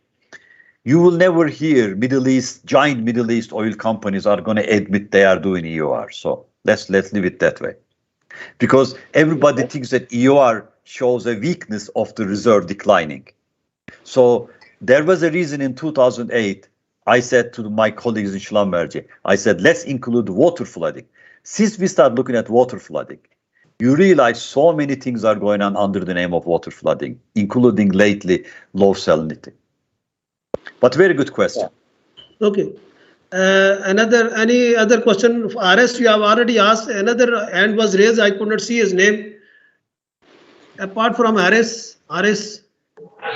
You will never hear giant Middle East oil companies are going to admit they are doing EOR. So let's leave it that way. Because everybody thinks that EOR shows a weakness of the reserve declining. So there was a reason in 2008, I said to my colleagues in Schlumberger, I said, let's include water flooding. Since we start looking at water flooding, you realize so many things are going on under the name of water flooding, including lately low salinity. But very good question. Yeah. Okay. Any other question? RS, you have already asked. Another hand was raised. I could not see his name. Apart from RS.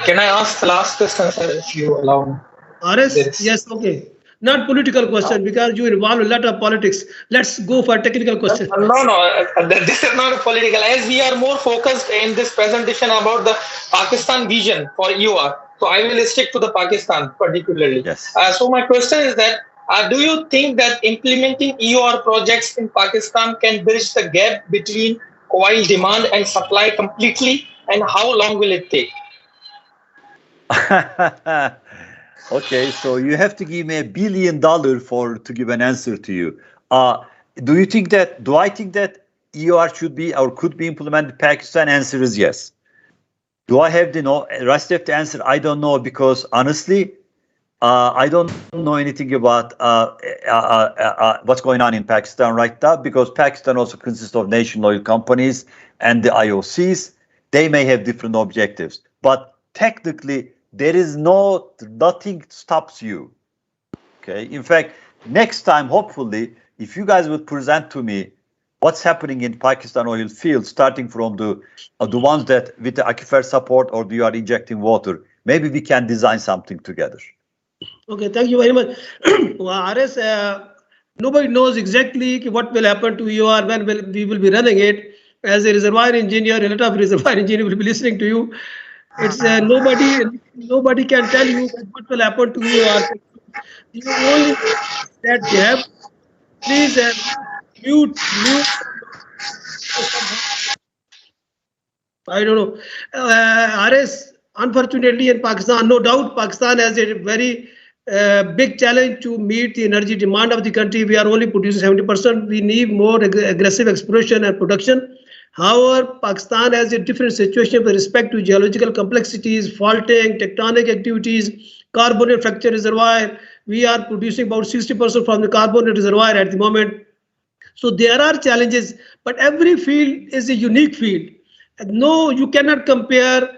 Can I ask the last question, sir, if you allow me? RS, yes, okay. Not political question because you involve a lot of politics. Let's go for technical question. No, this is not political. As we are more focused in this presentation about the Pakistan vision for EOR, so I will stick to the Pakistan particularly. Yes. So my question is that, do you think that implementing EOR projects in Pakistan can bridge the gap between oil demand and supply completely, and how long will it take? Okay, so you have to give me $1 billion to give an answer to you. Do I think that EOR should be or could be implemented in Pakistan? Answer is yes. Do I have the rest of the answer? I don't know, because honestly, I don't know anything about what's going on in Pakistan right now, because Pakistan also consists of national oil companies and the IOCs. They may have different objectives, but technically, there is nothing stops you. Okay. In fact, next time, hopefully, if you guys would present to me what's happening in Pakistan oil field, starting from the ones that with the aquifer support or you are injecting water, maybe we can design something together. Okay, thank you very much. RS, nobody knows exactly what will happen to EOR when we will be running it. As a reservoir engineer, a lot of reservoir engineer will be listening to you. It's nobody can tell you what will happen to EOR. You only that they have. Please mute. I don't know. RS, unfortunately, in Pakistan, no doubt, Pakistan has a very big challenge to meet the energy demand of the country. We are only producing 70%. We need more aggressive exploration and production. However, Pakistan has a different situation with respect to geological complexities, faulting, tectonic activities, carbonate fracture reservoir. We are producing about 60% from the carbonate reservoir at the moment. So there are challenges, but every field is a unique field. No, you cannot compare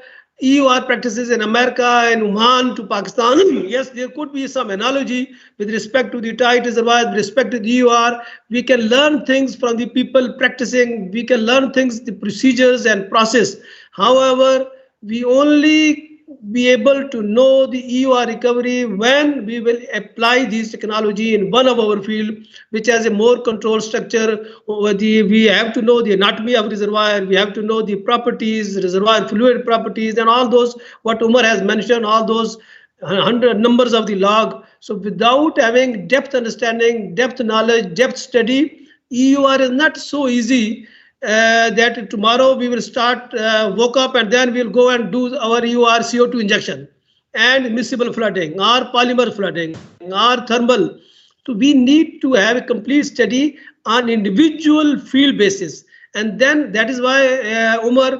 EOR practices in America and Oman to Pakistan. Yes, there could be some analogy with respect to the tight reservoir, with respect to the EOR. We can learn things from the people practicing. We can learn things, the procedures and process. However, we only be able to know the EOR recovery when we will apply this technology in one of our field, which has a more controlled structure. We have to know the anatomy of reservoir, we have to know the properties, reservoir fluid properties, and all those what Omer has mentioned, all those 100 numbers of the log. So without having depth understanding, depth knowledge, depth study, EOR is not so easy. That tomorrow we will start, woke up and then we'll go and do our EOR CO2 injection and miscible flooding or polymer flooding or thermal. So we need to have a complete study on individual field basis. And then that is why Omer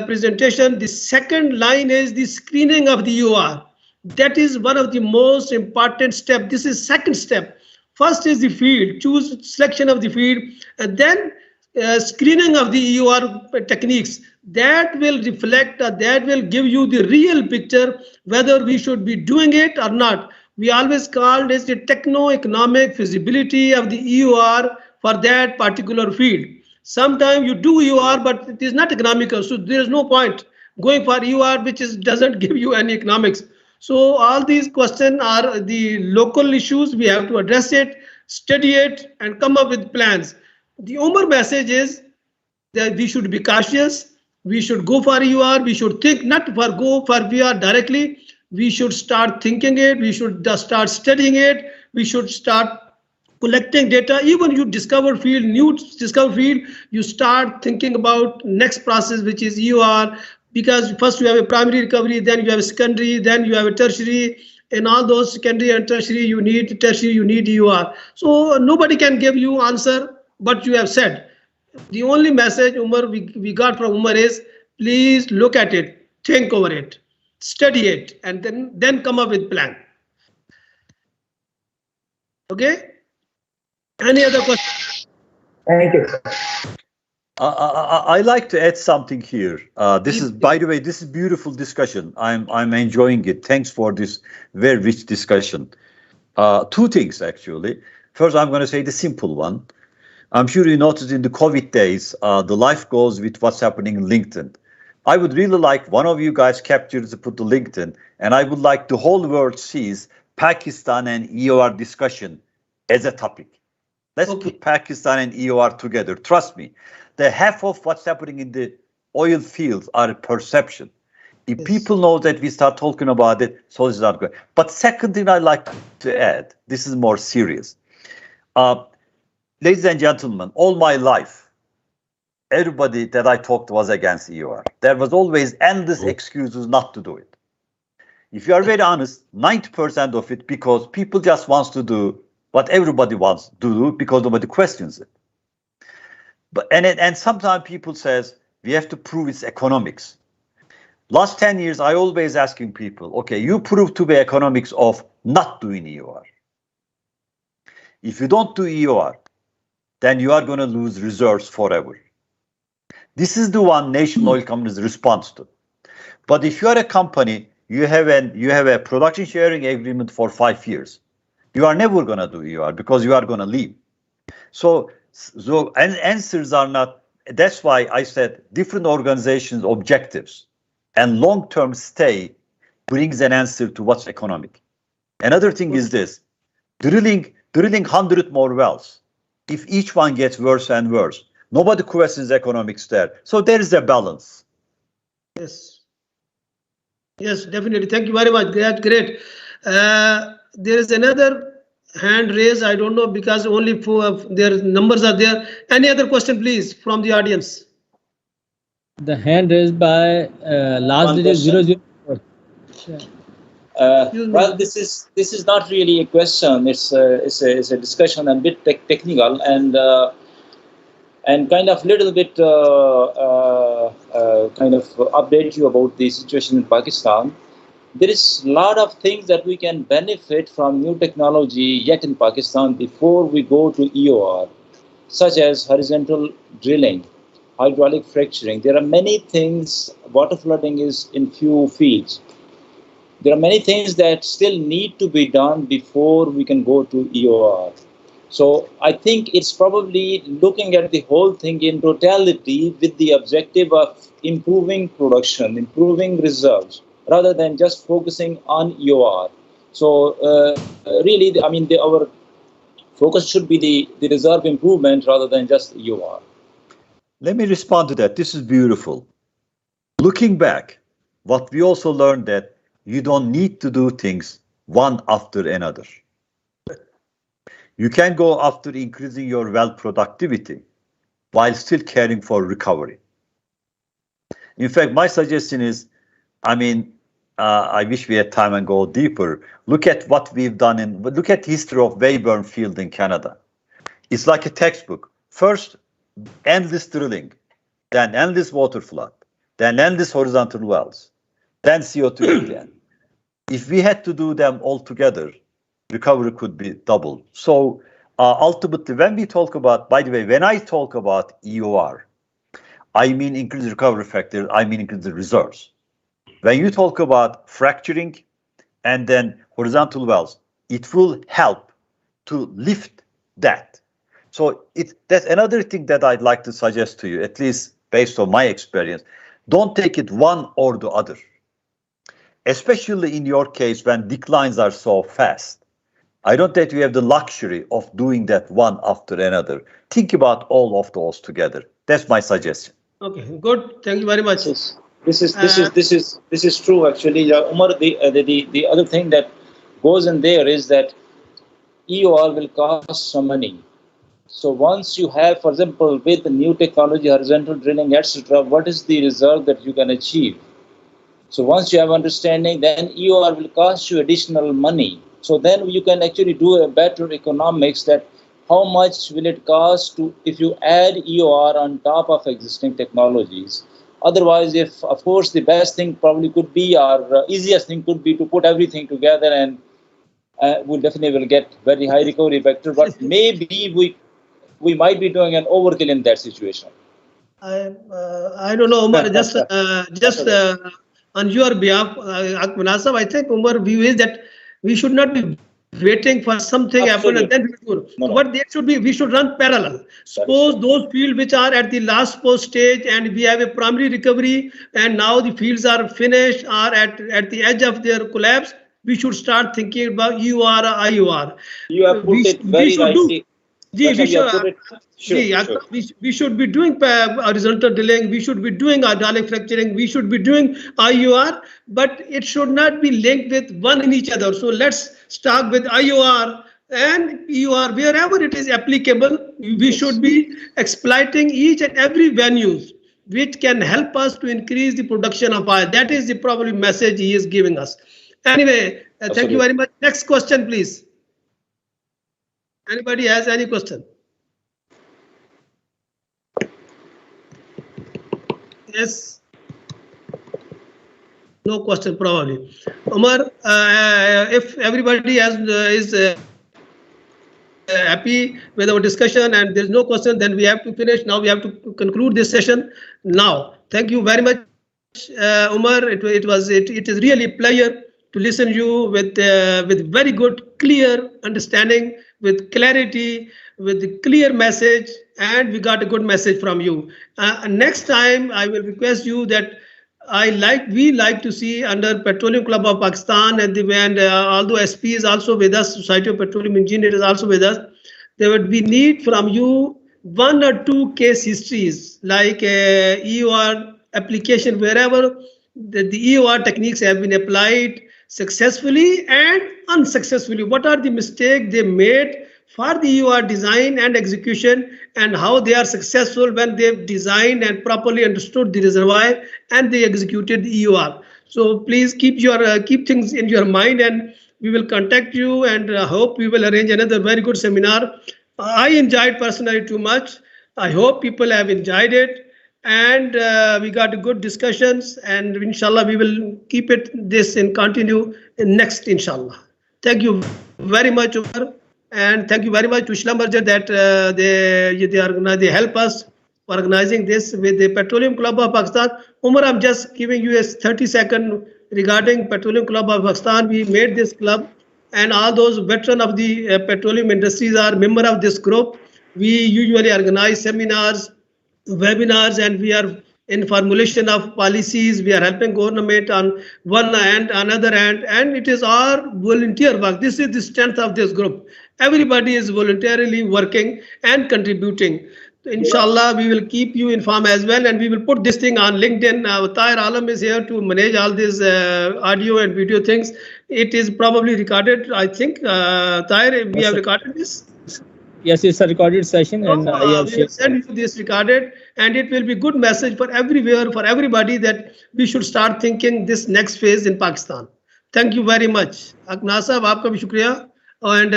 presentation, the second line is the screening of the EOR. That is one of the most important step. This is second step. First is the field, choose selection of the field, and then screening of the EOR techniques. That will reflect, that will give you the real picture whether we should be doing it or not. We always call this the techno-economic feasibility of the EOR for that particular field. Sometimes you do EOR, but it is not economical, so there is no point going for EOR which doesn't give you any economics. So all these questions are the local issues. We have to address it, study it, and come up with plans. The Omer message is that we should be cautious. We should go for EOR. We should think not for go for EOR directly. We should start thinking it. We should start studying it. We should start collecting data. Even you discover field, new discover field, you start thinking about next process, which is EOR. Because first you have a primary recovery, then you have a secondary, then you have a tertiary. In all those secondary and tertiary, you need EOR. So nobody can give you answer what you have said. The only message, Omer, we got from Omer is, please look at it, think over it, study it, and then come up with plan. Okay? Any other questions? Thank you. I like to add something here. This is, by the way, this is beautiful discussion. I'm enjoying it. Thanks for this very rich discussion. Two things actually. First, I'm going to say the simple one. I'm sure you noticed in the COVID days, the life goes with what's happening in LinkedIn. I would really like one of you guys capture to put the LinkedIn, and I would like the whole world sees Pakistan and EOR discussion as a topic. Let's put Pakistan and EOR together. Trust me, the half of what's happening in the oil fields are a perception. If people know that we start talking about it, so it's not good. But second thing I'd like to add, this is more serious. Ladies and gentlemen, all my life, everybody that I talked was against EOR. There was always endless excuses not to do it. If you are very honest, 90% of it because people just wants to do what everybody wants to do because nobody questions it. But and sometimes people says we have to prove its economics. Last 10 years, I always asking people, okay, you prove to be economics of not doing EOR. If you don't do EOR, then you are going to lose reserves forever. This is the one national oil companies response to. But if you are a company, you have a production sharing agreement for 5 years. You are never going to do EOR because you are going to leave. So answers are not. That's why I said different organizations' objectives and long-term stay brings an answer to what's economic. Another thing is this: drilling 100 more wells. If each one gets worse and worse, nobody questions economics there. So there is a balance. Yes. Yes, definitely. Thank you very much. Great. There is another hand raised. I don't know because only for their numbers are there. Any other question, please, from the audience? The hand raised by last One digit question. 004. Yeah. Excuse me. Well, this is not really a question. It's a discussion and bit technical and kind of little bit kind of update you about the situation in Pakistan. There is a lot of things that we can benefit from new technology yet in Pakistan before we go to EOR, such as horizontal drilling, hydraulic fracturing. There are many things. Water flooding is in few fields. There are many things that still need to be done before we can go to EOR. So I think it's probably looking at the whole thing in totality with the objective of improving production, improving results, rather than just focusing on EOR. So really, our focus should be the reserve improvement rather than just EOR. Let me respond to that. This is beautiful. Looking back, what we also learned that you don't need to do things one after another. You can go after increasing your well productivity while still caring for recovery. In fact, my suggestion is, I wish we had time and go deeper. Look at what we've done look at the history of Weyburn Field in Canada. It's like a textbook. First, endless drilling, then endless water flood, then endless horizontal wells, then CO2 again. If we had to do them all together, recovery could be doubled. So ultimately, when we talk about, by the way, when I talk about EOR, I mean increased recovery factor, I mean increased reserves. When you talk about fracturing and then horizontal wells, it will help to lift that. So that's another thing that I'd like to suggest to you, at least based on my experience. Don't take it one or the other. Especially in your case when declines are so fast. I don't think we have the luxury of doing that one after another. Think about all of those together. That's my suggestion. Okay, good. Thank you very much. This is true actually. Omer, the other thing that goes in there is that EOR will cost some money. So once you have, for example, with the new technology, horizontal drilling, etc., what is the result that you can achieve? So once you have understanding, then EOR will cost you additional money. So then you can actually do a better economics that how much will it cost to if you add EOR on top of existing technologies. Otherwise, if of course the best thing probably could be or easiest thing could be to put everything together and we definitely will get very high recovery factor. But maybe we might be doing an overkill in that situation. I don't know, Omer. Just on your behalf, Munasab, I think Omer view is that we should not be waiting for something happen and then we do. No. What there should be, we should run parallel. Suppose those fields which are at the last post stage and we have a primary recovery and now the fields are finished or at the edge of their collapse, we should start thinking about EOR or IOR. You have put it very rightly. We should be doing horizontal drilling, we should be doing hydraulic fracturing, we should be doing IOR, but it should not be linked with one in each other. So let's start with IOR and EOR wherever it is applicable. We should be exploiting each and every venues which can help us to increase the production of oil. That is the probably message he is giving us. Anyway, thank you very much. Next question, please. Anybody has any question? Yes. No question probably. Omer, if everybody is happy with our discussion and there's no question, then we have to finish. Now we have to conclude this session. Now, thank you very much, Omer. It is really a pleasure to listen to you with very good, clear understanding, with clarity, with a clear message, and we got a good message from you. Next time, I will request you that we like to see under Petroleum Club of Pakistan and although SP is also with us, Society of Petroleum Engineers is also with us, there would be need from you 1 or 2 case histories like EOR application wherever the EOR techniques have been applied successfully and unsuccessfully. What are the mistakes they made for the EOR design and execution, and how they are successful when they've designed and properly understood the reservoir and they executed the EOR. So please keep things in your mind, and we will contact you, and hope we will arrange another very good seminar. I enjoyed personally too much. I hope people have enjoyed it, and we got good discussions, and inshallah we will keep it this and continue in next inshallah. Thank you very much, Omer, and thank you very much to Schlumberger that they help us organizing this with the Petroleum Club of Pakistan. Omer, I'm just giving you a 30-second regarding Petroleum Club of Pakistan. We made this club, and all those veterans of the petroleum industries are member of this group. We usually organize seminars, webinars, and we are in formulation of policies. We are helping government on one hand, another hand, and it is our volunteer work. This is the strength of this group. Everybody is voluntarily working and contributing. Inshallah, we will keep you informed as well, and we will put this thing on LinkedIn. Tahir Alam is here to manage all these audio and video things. It is probably recorded, I think. Tahir, we have recorded this? Yes, it's a recorded session, and I have we will send you this recorded, and it will be good message for everywhere, for everybody, that we should start thinking this next phase in Pakistan. Thank you very much. Akna sahab, aapka bhi shukriya, and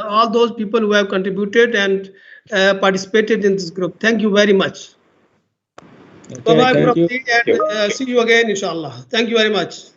all those people who have contributed and participated in this group. Thank you very much. Okay, Bye-bye, thank you. Property, and see you again, inshallah. Thank you very much.